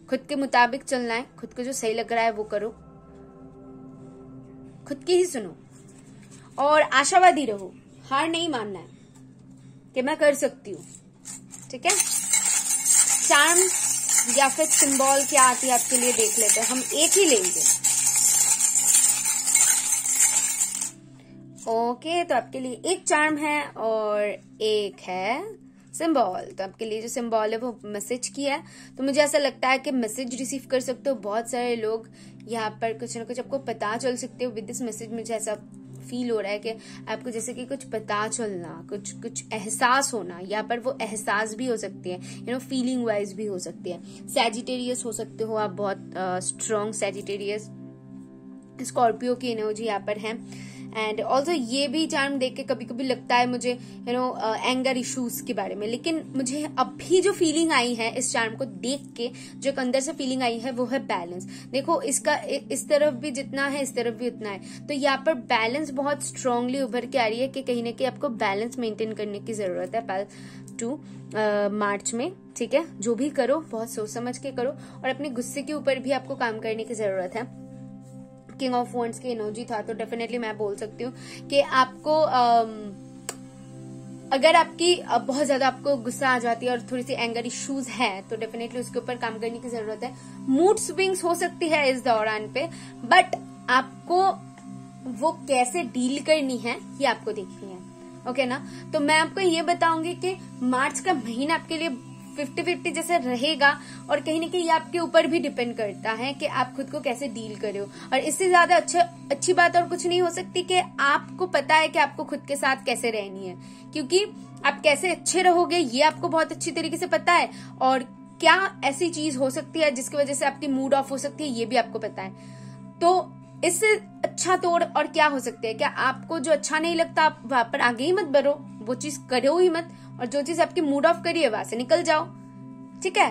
खुद के मुताबिक चलना है, खुद को जो सही लग रहा है वो करो, खुद की ही सुनो और आशावादी रहो। हार नहीं मानना है कि मैं कर सकती हूँ, ठीक है। चार्म या फिर सिंबल क्या आती है आपके लिए देख लेते हैं। हम एक ही लेंगे। ओके, तो आपके लिए एक चार्म है और एक है सिंबल। तो आपके लिए जो सिंबल है वो मैसेज की है, तो मुझे ऐसा लगता है कि मैसेज रिसीव कर सकते हो बहुत सारे लोग यहाँ पर, कुछ ना कुछ आपको पता चल सकते हो विद दिस मैसेज। मुझे ऐसा फील हो रहा है कि आपको जैसे कि कुछ पता चलना, कुछ एहसास होना। यहाँ पर वो एहसास भी हो सकती है, फीलिंग वाइज भी हो सकती है। सैजिटेरियस हो सकते हो आप, बहुत स्ट्रॉन्ग सैजिटेरियस। स्कॉर्पियो की एनर्जी यहाँ पर है। एंड ऑल्सो ये भी चार्म देख के कभी कभी लगता है मुझे एंगर इश्यूज के बारे में, लेकिन मुझे अभी जो फीलिंग आई है इस चार्म को देख के, जो एक अंदर से फीलिंग आई है वो है बैलेंस। देखो इसका इस तरफ भी जितना है इस तरफ भी उतना है, तो यहाँ पर बैलेंस बहुत स्ट्रांगली उभर के आ रही है कि कहीं ना कहीं आपको बैलेंस मेंटेन करने की जरूरत है पैल 2 मार्च में, ठीक है। जो भी करो बहुत सोच समझ के करो और अपने गुस्से के ऊपर भी आपको काम करने की जरूरत है। किंग ऑफ वॉन्ड्स की एनर्जी था, तो डेफिनेटली मैं बोल सकती हूँ कि आपको अगर आपकी बहुत ज्यादा आपको गुस्सा आ जाती है और थोड़ी सी एंगर इश्यूज है तो डेफिनेटली उसके ऊपर काम करने की जरूरत है। मूड स्विंग्स हो सकती है इस दौरान पे, बट आपको वो कैसे डील करनी है ये आपको देखनी है, ओके ना। तो मैं आपको ये बताऊंगी कि मार्च का महीना आपके लिए 50-50 जैसे रहेगा और कहीं ना कहीं आपके ऊपर भी डिपेंड करता है कि आप खुद को कैसे डील करे हो। और इससे ज्यादा अच्छी बात और कुछ नहीं हो सकती कि आपको पता है कि आपको खुद के साथ कैसे रहनी है, क्योंकि आप कैसे अच्छे रहोगे ये आपको बहुत अच्छी तरीके से पता है, और क्या ऐसी चीज हो सकती है जिसकी वजह से आपकी मूड ऑफ हो सकती है ये भी आपको पता है। तो इससे अच्छा तोड़ और क्या हो सकती है? क्या आपको जो अच्छा नहीं लगता आप वहां पर आगे ही मत बढ़ो, वो चीज करो ही मत, और जो चीज आपकी मूड ऑफ करी है वहां से निकल जाओ, ठीक है।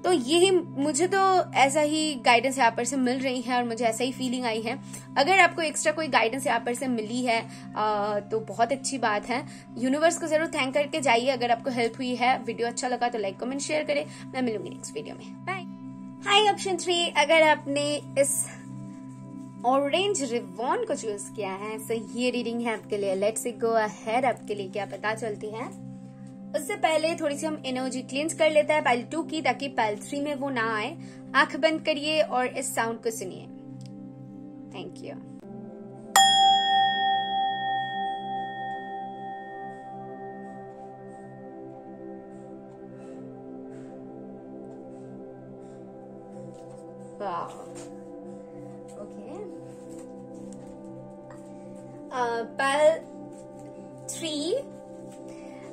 तो यही मुझे तो ऐसा ही गाइडेंस यहाँ पर से मिल रही है और मुझे ऐसा ही फीलिंग आई है। अगर आपको एक्स्ट्रा कोई गाइडेंस यहाँ पर से मिली है तो बहुत अच्छी बात है। यूनिवर्स को जरूर थैंक करके जाइए अगर आपको हेल्प हुई है। वीडियो अच्छा लगा तो लाइक कमेंट शेयर करें। मैं मिलूंगी नेक्स्ट वीडियो में। बाय। हाय ऑप्शन 3, अगर आपने इस ऑरेंज रिबन को चूज किया है तो ये रीडिंग है आपके लिए। लेट्स गो अहेड, आपके लिए क्या पता चलती है। उससे पहले थोड़ी सी हम एनर्जी क्लींस कर लेते हैं पाइल 2 की, ताकि पाइल 3 में वो ना आए। आंख बंद करिए और इस साउंड को सुनिए। Thank you. ओके, पाइल 3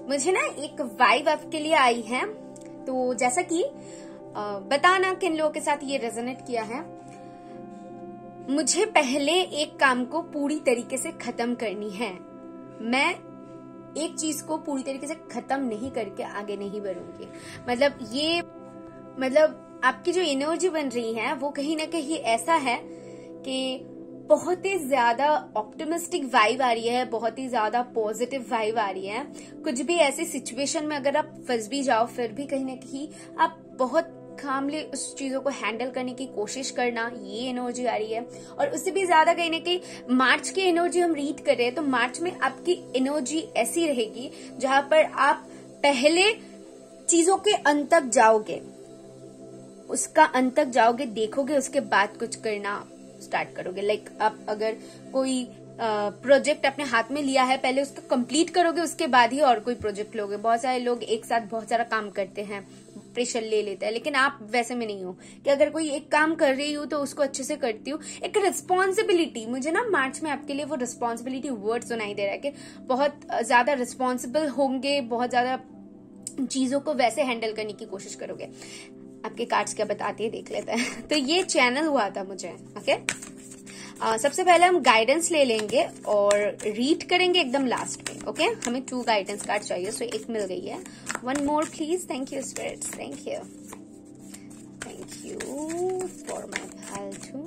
मुझे ना एक वाइब आपके लिए आई है। तो जैसा कि बताना किन लोगों के साथ ये रेजोनेट किया है। मुझे पहले एक काम को पूरी तरीके से खत्म करनी है। मैं एक चीज को पूरी तरीके से खत्म नहीं करके आगे नहीं बढ़ूंगी। मतलब आपकी जो एनर्जी बन रही है वो कहीं ना कहीं ऐसा है कि बहुत ही ज्यादा ऑप्टिमिस्टिक वाइब आ रही है, बहुत ही ज्यादा पॉजिटिव वाइब आ रही है। कुछ भी ऐसी सिचुएशन में अगर आप फंस भी जाओ फिर भी कहीं ना कहीं आप बहुत कामली उस चीजों को हैंडल करने की कोशिश करना, ये एनर्जी आ रही है। और उससे भी ज्यादा कहीं ना कहीं मार्च की एनर्जी हम रीड कर रहे हैं, तो मार्च में आपकी एनर्जी ऐसी रहेगी जहां पर आप पहले चीजों के अंत तक जाओगे, उसका अंत तक जाओगे, देखोगे, उसके बाद कुछ करना स्टार्ट करोगे। लाइक आप अगर कोई प्रोजेक्ट अपने हाथ में लिया है, पहले उसको कंप्लीट करोगे, उसके बाद ही और कोई प्रोजेक्ट लोगे। बहुत सारे लोग एक साथ बहुत सारा काम करते हैं, प्रेशर ले लेते हैं, लेकिन आप वैसे में नहीं हो कि अगर कोई एक काम कर रही हूँ तो उसको अच्छे से करती हूँ। एक रिस्पॉन्सिबिलिटी, मुझे ना मार्च में आपके लिए वो रिस्पॉन्सिबिलिटी वर्ड सुनाई दे रहा है कि बहुत ज्यादा रिस्पॉन्सिबल होंगे, बहुत ज्यादा चीजों को वैसे हैंडल करने की कोशिश करोगे। आपके कार्ड्स क्या बताती है देख लेते हैं। तो ये चैनल हुआ था मुझे। ओके, सबसे पहले हम गाइडेंस ले लेंगे और रीड करेंगे एकदम लास्ट में। ओके, हमें 2 गाइडेंस कार्ड चाहिए, सो एक मिल गई है। 1 more please. Thank you spirits, thank you for my pile 2।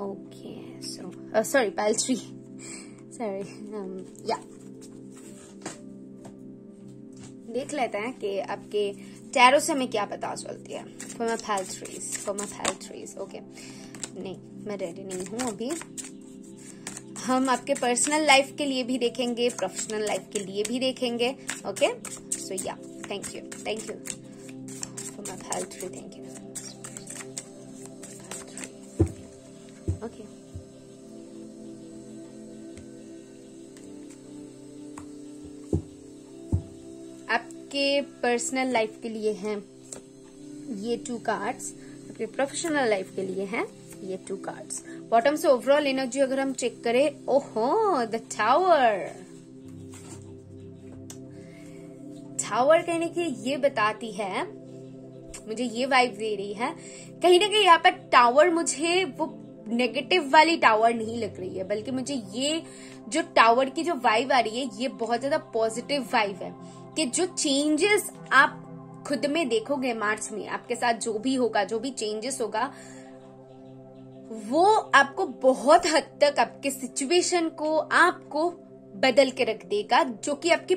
Okay, so sorry pile 3, sorry. या देख लेते हैं कि आपके टैरो से हमें क्या पता चलती है। For my pile 3। ओके, नहीं मैं रेडी नहीं हूं अभी। हम आपके पर्सनल लाइफ के लिए भी देखेंगे, प्रोफेशनल लाइफ के लिए भी देखेंगे। ओके, सो या thank you for my pile 3। Thank you. Okay, आपके पर्सनल लाइफ के लिए हैं ये 2 कार्ड्स, आपके प्रोफेशनल लाइफ के लिए हैं ये 2 कार्ड्स। बॉटम से ओवरऑल एनर्जी अगर हम चेक करें, ओहो द टावर कहने की ये बताती है, मुझे ये वाइब दे रही है कहीं ना कहीं यहाँ पर टावर मुझे वो नेगेटिव वाली टावर नहीं लग रही है, बल्कि मुझे ये जो टावर की जो वाइब आ रही है ये बहुत ज्यादा पॉजिटिव वाइब है कि जो चेंजेस आप खुद में देखोगे मार्च में, आपके साथ जो भी होगा, जो भी चेंजेस होगा, वो आपको बहुत हद तक आपके सिचुएशन को, आपको बदल के रख देगा, जो कि आपकी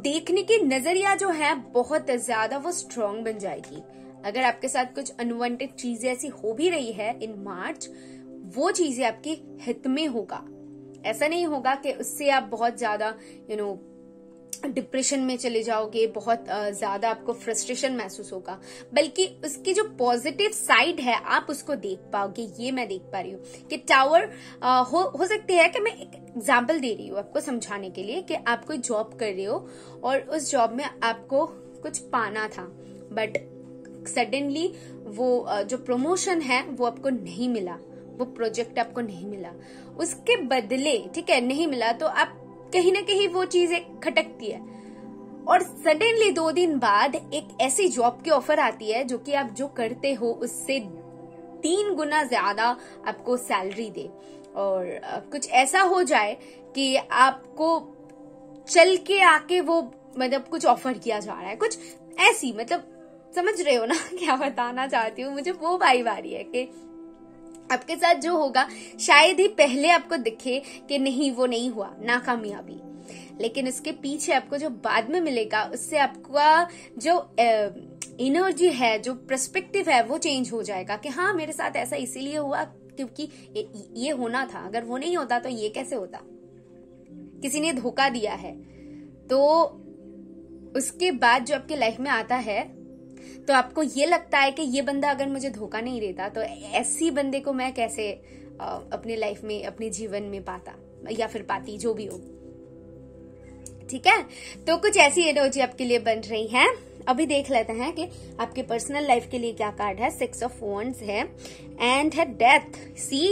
देखने की नजरिया जो है बहुत ज्यादा वो स्ट्रांग बन जाएगी। अगर आपके साथ कुछ अनवांटेड चीजें ऐसी हो भी रही है इन मार्च, वो चीजें आपके हित में होगा। ऐसा नहीं होगा कि उससे आप बहुत ज्यादा डिप्रेशन में चले जाओगे, बहुत ज्यादा आपको फ्रस्ट्रेशन महसूस होगा, बल्कि उसकी जो पॉजिटिव साइड है आप उसको देख पाओगे। ये मैं देख पा रही हूँ कि टावर हो सकती है कि मैं एक एग्जांपल दे रही हूँ आपको समझाने के लिए कि आप कोई जॉब कर रहे हो और उस जॉब में आपको कुछ पाना था, बट सडनली वो जो प्रमोशन है वो आपको नहीं मिला, वो प्रोजेक्ट आपको नहीं मिला, उसके बदले ठीक है नहीं मिला, तो आप कहीं ना कहीं वो चीजें खटकती है और सडनली 2 दिन बाद एक ऐसी जॉब की ऑफर आती है जो कि आप जो करते हो उससे 3 गुना ज्यादा आपको सैलरी दे, और कुछ ऐसा हो जाए कि आपको चल के आके वो कुछ ऑफर किया जा रहा है, कुछ ऐसी समझ रहे हो ना क्या बताना चाहती हूँ? मुझे वो वाइब आ रही है कि आपके साथ जो होगा शायद ही पहले आपको दिखे कि नहीं वो नहीं हुआ, नाकामयाबी, लेकिन उसके पीछे आपको जो बाद में मिलेगा उससे आपका जो एनर्जी है, जो पर्सपेक्टिव है वो चेंज हो जाएगा कि हाँ मेरे साथ ऐसा इसीलिए हुआ क्योंकि ये होना था, अगर वो नहीं होता तो ये कैसे होता, किसी ने धोखा दिया है। तो उसके बाद जो आपके लाइफ में आता है तो आपको ये लगता है कि ये बंदा अगर मुझे धोखा नहीं देता तो ऐसी बंदे को मैं कैसे अपने लाइफ में, अपने जीवन में पाता या फिर पाती, जो भी हो। ठीक है, तो कुछ ऐसी एनर्जी आपके लिए बन रही है। अभी देख लेते हैं कि आपके पर्सनल लाइफ के लिए क्या कार्ड है। 6 ऑफ wands है एंड है death. See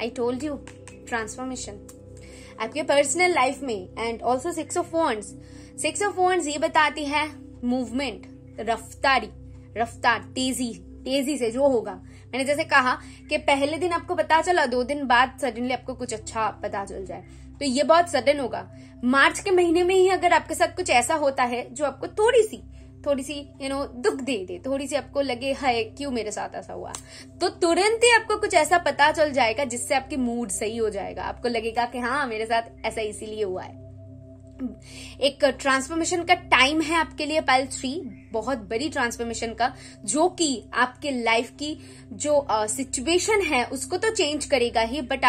I told you, transformation आपके पर्सनल लाइफ में। And also 6 of wands। 6 of wands ये बताती है मूवमेंट, रफ्तार, तेजी से जो होगा। मैंने जैसे कहा कि पहले दिन आपको पता चला, 2 दिन बाद सडनली आपको कुछ अच्छा पता चल जाए, तो ये बहुत सडन होगा। मार्च के महीने में ही अगर आपके साथ कुछ ऐसा होता है जो आपको थोड़ी सी दुख दे, थोड़ी सी आपको लगे हाय क्यों मेरे साथ ऐसा हुआ, तो तुरंत ही आपको कुछ ऐसा पता चल जाएगा जिससे आपकी मूड सही हो जाएगा। आपको लगेगा कि हाँ मेरे साथ ऐसा इसीलिए हुआ है। एक ट्रांसफॉर्मेशन का टाइम है आपके लिए पाइल 3, बहुत बड़ी ट्रांसफॉर्मेशन का, जो कि आपके लाइफ की जो सिचुएशन है उसको तो चेंज करेगा ही, बट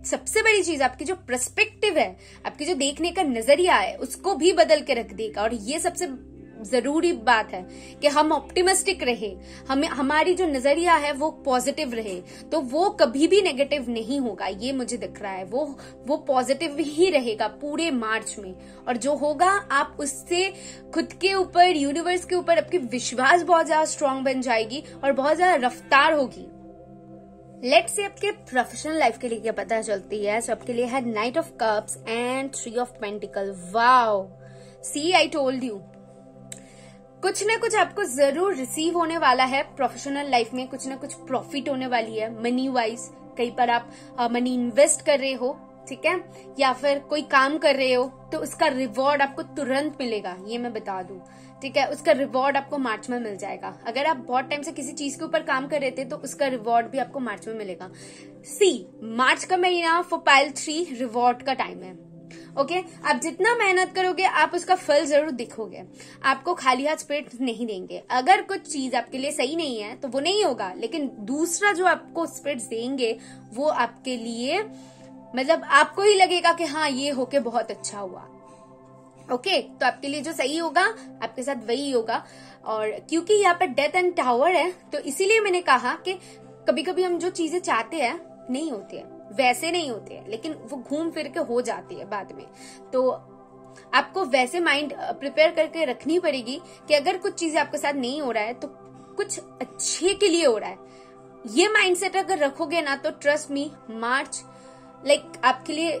सबसे बड़ी चीज आपकी जो पर्सपेक्टिव है, आपकी जो देखने का नजरिया है उसको भी बदल के रख देगा। और ये सबसे जरूरी बात है कि हम ऑप्टिमिस्टिक रहे, हमारी जो नजरिया है वो पॉजिटिव रहे, तो वो कभी भी नेगेटिव नहीं होगा। ये मुझे दिख रहा है, वो पॉजिटिव ही रहेगा पूरे मार्च में। और जो होगा आप उससे खुद के ऊपर, यूनिवर्स के ऊपर आपकी विश्वास बहुत ज्यादा स्ट्रांग बन जाएगी और बहुत ज्यादा रफ्तार होगी। लेट्स से आपके प्रोफेशनल लाइफ के लिए क्या पता चलती है। सो आपके लिए है knight of cups and 3 of pentacle. Wow, see I told you, कुछ ना कुछ आपको जरूर रिसीव होने वाला है प्रोफेशनल लाइफ में, कुछ ना कुछ प्रॉफिट होने वाली है मनी वाइज। कहीं पर आप मनी इन्वेस्ट कर रहे हो, ठीक है, या फिर कोई काम कर रहे हो तो उसका रिवॉर्ड आपको तुरंत मिलेगा, ये मैं बता दूं। ठीक है, उसका रिवॉर्ड आपको मार्च में मिल जाएगा। अगर आप बहुत टाइम से किसी चीज के ऊपर काम कर रहे थे तो उसका रिवॉर्ड भी आपको मार्च में मिलेगा। सी, मार्च का महीना फॉर पाइल 3 रिवॉर्ड का टाइम है। ओके, आप जितना मेहनत करोगे आप उसका फल जरूर दिखोगे। आपको खाली हाथ स्पिरिट नहीं देंगे। अगर कुछ चीज आपके लिए सही नहीं है तो वो नहीं होगा, लेकिन दूसरा जो आपको स्पिरिट देंगे वो आपके लिए, मतलब आपको ही लगेगा कि हाँ ये होके बहुत अच्छा हुआ। ओके, तो आपके लिए जो सही होगा आपके साथ वही होगा। और क्योंकि यहाँ पर डेथ एंड टावर है तो इसीलिए मैंने कहा कि कभी कभी हम जो चीजें चाहते हैं नहीं होती है, वैसे नहीं होते हैं, लेकिन वो घूम फिर के हो जाती है बाद में। तो आपको वैसे माइंड प्रिपेयर करके रखनी पड़ेगी कि अगर कुछ चीजें आपके साथ नहीं हो रहा है तो कुछ अच्छे के लिए हो रहा है। ये माइंडसेट अगर रखोगे ना तो ट्रस्ट मी, मार्च आपके लिए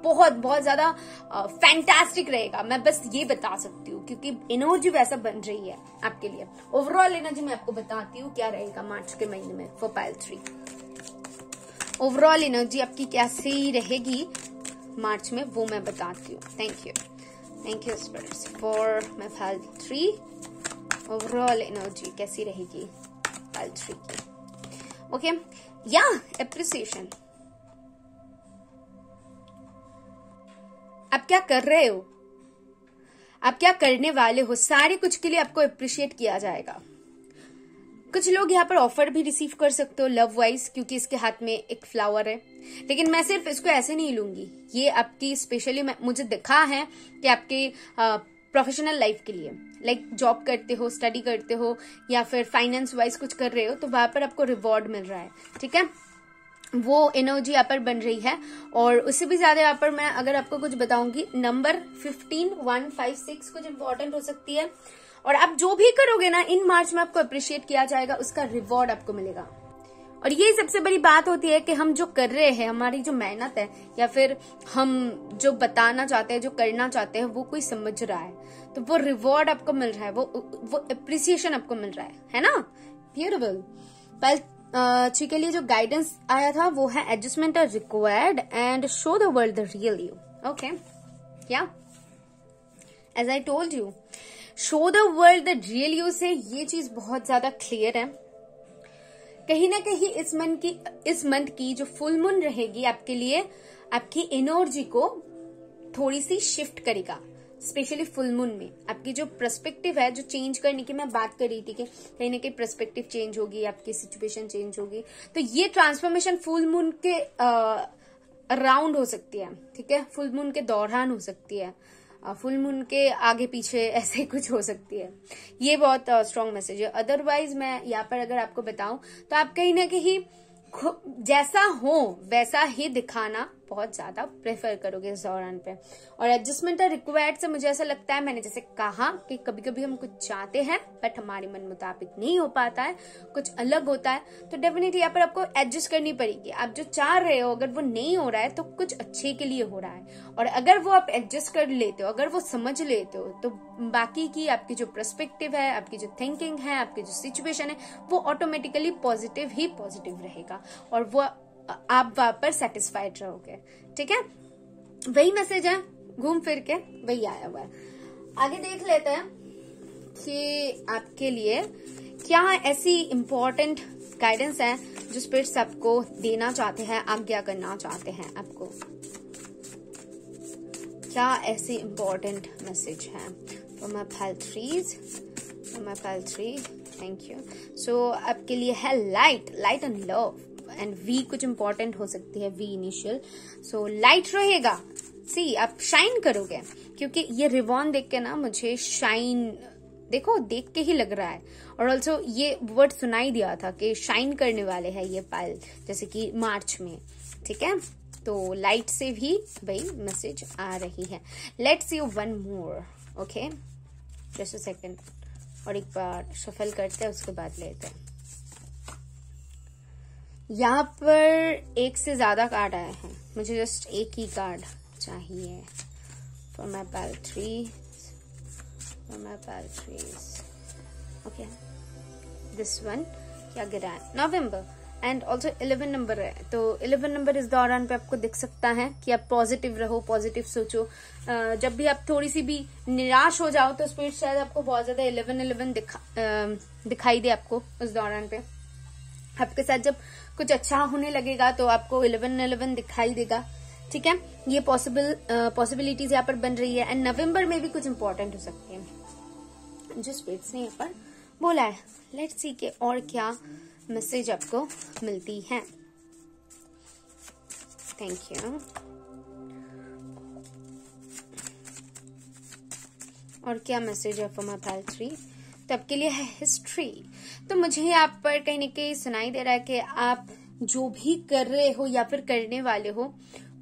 बहुत बहुत ज्यादा फैंटास्टिक रहेगा। मैं बस ये बता सकती हूँ क्योंकि एनर्जी वैसा बन रही है आपके लिए। ओवरऑल एनर्जी मैं आपको बताती हूँ क्या रहेगा मार्च के महीने में फॉर पाइल 3। ओवरऑल एनर्जी आपकी कैसी रहेगी मार्च में वो मैं बताती हूँ। Thank you spirits for my pile 3। Overall energy कैसी रहेगी पाइल 3 की। ओके, या एप्रिसिएशन, आप क्या कर रहे हो, आप क्या करने वाले हो, सारे कुछ के लिए आपको अप्रिशिएट किया जाएगा। कुछ लोग यहाँ पर ऑफर भी रिसीव कर सकते हो लव वाइज, क्योंकि इसके हाथ में एक फ्लावर है, लेकिन मैं सिर्फ इसको ऐसे नहीं लूंगी। ये आपकी स्पेशली मुझे दिखा है कि आपके प्रोफेशनल लाइफ के लिए, जॉब करते हो, स्टडी करते हो या फिर फाइनेंस वाइज कुछ कर रहे हो तो वहां पर आपको रिवॉर्ड मिल रहा है। ठीक है, वो एनर्जी यहाँ पर बन रही है। और उससे भी ज्यादा यहाँ पर मैं अगर आपको कुछ बताऊंगी, नंबर 15, 1, 5, 6 कुछ इंपॉर्टेंट हो सकती है। और आप जो भी करोगे ना इन मार्च में आपको अप्रिशिएट किया जाएगा, उसका रिवॉर्ड आपको मिलेगा। और ये सबसे बड़ी बात होती है कि हम जो कर रहे हैं, हमारी जो मेहनत है या फिर हम जो बताना चाहते हैं, जो करना चाहते हैं, वो कोई समझ रहा है तो वो रिवॉर्ड आपको मिल रहा है, वो अप्रिसिएशन आपको मिल रहा है ना। ब्यूटीफुल। पाइल 3 के लिए जो गाइडेंस आया था वो है adjustment are required and show the world the real you. Okay, yeah as I told you, show the world the real you से ये चीज बहुत ज्यादा क्लियर है। कहीं ना कहीं इस मंथ की जो फुल मून रहेगी आपके लिए आपकी एनर्जी को थोड़ी सी शिफ्ट करेगा। स्पेशली फुल मून में आपकी जो पर्सपेक्टिव है, जो चेंज करने की मैं बात कर रही थी कि कहीं ना कहीं पर्सपेक्टिव चेंज होगी, आपकी सिचुएशन चेंज होगी, तो ये ट्रांसफॉर्मेशन फुल मून के अराउंड हो सकती है। ठीक है, फुल मून के दौरान हो सकती है, फुल मून के आगे पीछे ऐसे कुछ हो सकती है। ये बहुत स्ट्रॉन्ग मैसेज है। अदरवाइज मैं यहाँ पर अगर आपको बताऊं तो आप कहीं ना कहीं जैसा हो वैसा ही दिखाना बहुत ज्यादा प्रेफर करोगे इस दौरान पे। और एडजस्टमेंट रिक्वायर्ड से मुझे ऐसा लगता है, मैंने जैसे कहा कि कभी कभी हम कुछ चाहते हैं बट हमारे मन मुताबिक नहीं हो पाता है, कुछ अलग होता है, तो डेफिनेटली यहाँ पर आपको एडजस्ट करनी पड़ेगी। आप जो चाह रहे हो अगर वो नहीं हो रहा है तो कुछ अच्छे के लिए हो रहा है, और अगर वो आप एडजस्ट कर लेते हो, अगर वो समझ लेते हो, तो बाकी की आपकी जो पर्सपेक्टिव है, आपकी जो थिंकिंग है, आपकी जो सिचुएशन है, वो ऑटोमेटिकली पॉजिटिव ही पॉजिटिव रहेगा और वो आप वहां पर सेटिस्फाइड रहोगे। ठीक है, वही मैसेज है, घूम फिर के वही आया हुआ है। आगे देख लेते हैं कि आपके लिए क्या ऐसी इंपॉर्टेंट गाइडेंस है जो स्पिरिट्स आपको देना चाहते हैं, आज्ञा करना चाहते हैं आपको। क्या ऐसी इंपॉर्टेंट मैसेज है for my pile three. Thank you. So आपके लिए है light and love, and we कुछ इंपॉर्टेंट हो सकती है, वी इनिशियल। सो लाइट रहेगा, सी आप शाइन करोगे, क्योंकि ये रिवॉन देख के ना मुझे शाइन, देखो देख के ही लग रहा है। और ऑल्सो ये वर्ड सुनाई दिया था कि शाइन करने वाले हैं ये पाइल, जैसे कि मार्च में। ठीक है, तो लाइट से भी वही मैसेज आ रही है। Let's see one more, okay, just a second, और एक बार शफल करते हैं उसके बाद लेते हैं। यहाँ पर एक से ज्यादा कार्ड आए हैं, मुझे जस्ट एक ही कार्ड चाहिए for my pile three, okay. This one क्या गिरा है, नवंबर, एंड ऑल्सो 11 नंबर है, तो 11 नंबर इस दौरान पे आपको दिख सकता है कि आप पॉजिटिव रहो, पॉजिटिव सोचो। जब भी आप थोड़ी सी भी निराश हो जाओ तो स्पिरिट शायद आपको बहुत ज्यादा 11 दिखाई दे आपको उस दौरान पे। आपके साथ जब कुछ अच्छा होने लगेगा तो आपको 11 दिखाई देगा। ठीक है, ये पॉसिबिलिटीज यहाँ पर बन रही है, एंड नवंबर में भी कुछ इंपॉर्टेंट हो सकते हैं जो स्पिरिट्स ने यहाँ पर बोला है। लेट्स सी के और क्या मैसेज आपको मिलती है। Thank you. और क्या मैसेज है फॉर माय पाइल थ्री, तो आपके लिए है हिस्ट्री। तो मुझे यहाँ पर कहीं ना कहीं सुनाई दे रहा है कि आप जो भी कर रहे हो या फिर करने वाले हो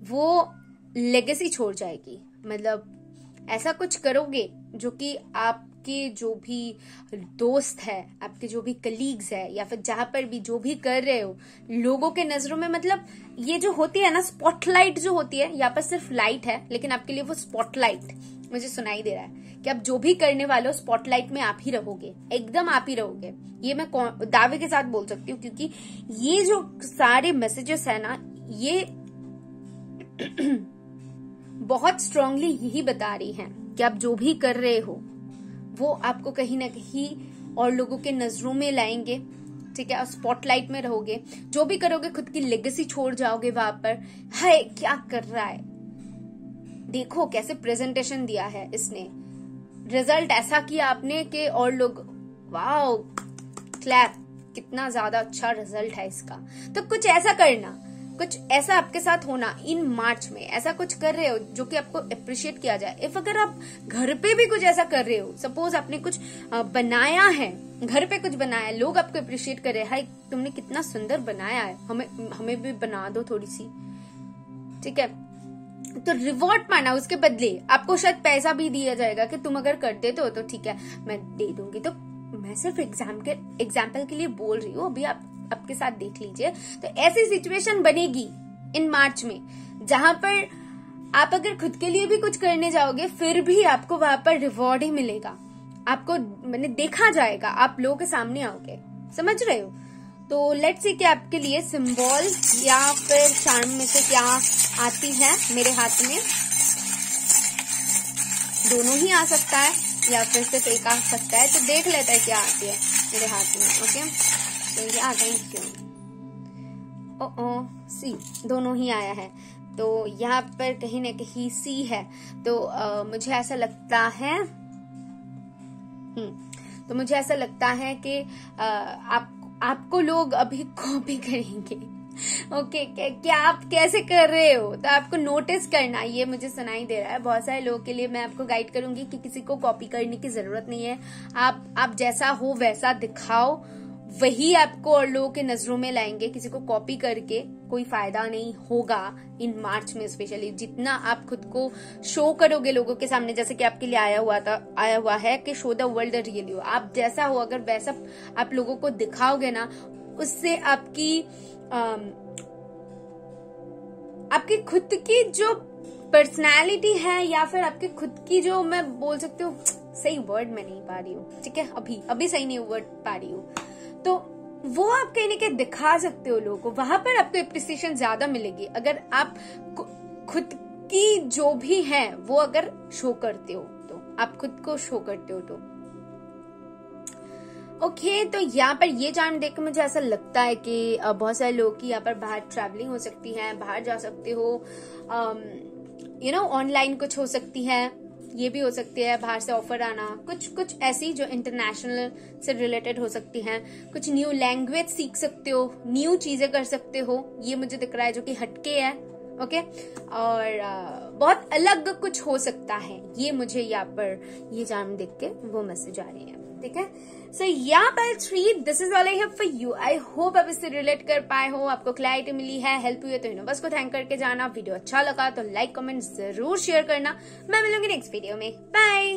वो लेगेसी छोड़ जाएगी। मतलब ऐसा कुछ करोगे जो कि आपके जो भी दोस्त है, आपके जो भी कलीग्स है, या फिर जहां पर भी जो भी कर रहे हो, लोगों के नजरों में, मतलब ये जो होती है ना स्पॉटलाइट जो होती है, यहाँ पर सिर्फ लाइट है लेकिन आपके लिए वो स्पॉटलाइट मुझे सुनाई दे रहा है कि आप जो भी करने वाले हो स्पॉटलाइट में आप ही रहोगे, एकदम आप ही रहोगे। ये मैं दावे के साथ बोल सकती हूँ, क्योंकि ये जो सारे मैसेजेस है ना, ये बहुत स्ट्रांगली यही बता रही हैं कि आप जो भी कर रहे हो वो आपको कहीं ना कहीं और लोगों के नजरों में लाएंगे। ठीक है, और स्पॉटलाइट में रहोगे, जो भी करोगे खुद की लेगेसी छोड़ जाओगे वहां पर। हाय क्या कर रहा है, देखो कैसे प्रेजेंटेशन दिया है इसने, रिजल्ट ऐसा किया आपने कि और लोग वाओ क्लैप, कितना ज्यादा अच्छा रिजल्ट है इसका। तो कुछ ऐसा करना, कुछ ऐसा आपके साथ होना इन मार्च में, ऐसा कुछ कर रहे हो जो कि आपको अप्रिशिएट किया जाए। इफ अगर आप घर पे भी कुछ ऐसा कर रहे हो, सपोज आपने कुछ बनाया है, घर पे कुछ बनाया है, लोग आपको अप्रिशिएट कर रहे हैं, हाय तुमने कितना सुंदर बनाया है, हमें भी बना दो थोड़ी सी। ठीक है, तो रिवॉर्ड पाना, उसके बदले आपको शायद पैसा भी दिया जाएगा कि तुम अगर कर देते हो तो ठीक है मैं दे दूंगी। तो मैं सिर्फ एग्जाम्पल के लिए बोल रही हूँ, अभी आप आपके साथ देख लीजिए। तो ऐसी सिचुएशन बनेगी इन मार्च में जहां पर आप अगर खुद के लिए भी कुछ करने जाओगे फिर भी आपको वहां पर रिवॉर्ड ही मिलेगा, आपको मैंने देखा जाएगा, आप लोगों के सामने आओगे। समझ रहे हो? तो लेट्स सी कि आपके लिए सिंबल या फिर चार्म में से क्या आती है। मेरे हाथ में दोनों ही आ सकता है, या फिर सिर्फ एक आ सकता है, तो देख लेता है क्या आती है मेरे हाथ में। ओके, तो ये थैंक यू। ओ सी, दोनों ही आया है, तो यहाँ पर कहीं ना कहीं सी है। तो मुझे ऐसा लगता है तो मुझे ऐसा लगता है कि आपको लोग अभी कॉपी करेंगे। ओके, क्या आप कैसे कर रहे हो, तो आपको नोटिस करना, ये मुझे सुनाई दे रहा है बहुत सारे लोगों के लिए। मैं आपको गाइड करूंगी कि किसी को कॉपी करने की जरूरत नहीं है। आप जैसा हो वैसा दिखाओ, वही आपको और लोगों के नजरों में लाएंगे। किसी को कॉपी करके कोई फायदा नहीं होगा इन मार्च में। स्पेशली जितना आप खुद को शो करोगे लोगों के सामने, जैसे कि आपके लिए आया हुआ है कि show the world the real you. आप जैसा हो, अगर वैसा आप लोगों को दिखाओगे ना, उससे आपकी खुद की जो पर्सनालिटी है, या फिर आपकी खुद की जो, मैं बोल सकती हूँ, सही वर्ड मैं नहीं पा रही हूँ, ठीक है, अभी सही नहीं वर्ड पा रही हूँ, तो वो आप कहीं ना कहीं दिखा सकते हो लोगों को। वहां पर आपको एप्रिसिएशन ज्यादा मिलेगी अगर आप खुद की जो भी है वो अगर शो करते हो, तो आप खुद को शो करते हो। तो ओके, तो यहाँ पर ये जान देख के मुझे ऐसा लगता है कि बहुत सारे लोगों की यहाँ पर बाहर ट्रैवलिंग हो सकती है, बाहर जा सकते हो, ऑनलाइन कुछ हो सकती है, ये भी हो सकती है बाहर से ऑफर आना, कुछ ऐसी जो इंटरनेशनल से रिलेटेड हो सकती हैं। कुछ न्यू लैंग्वेज सीख सकते हो, न्यू चीजें कर सकते हो, ये मुझे दिख रहा है, जो कि हटके है। ओके, और बहुत अलग कुछ हो सकता है, ये मुझे यहाँ पर ये जान देख के वो मैसेज आ रही है, ठीक है। सो यहाँ पर 3 this is all I have for you. I hope आप इससे रिलेट कर पाए हो, आपको क्लैरिटी मिली है, हेल्प हुई है, तो यूनिवर्स को थैंक करके जाना। वीडियो अच्छा लगा तो लाइक कमेंट जरूर शेयर करना। मैं मिलूंगी नेक्स्ट वीडियो में, बाय।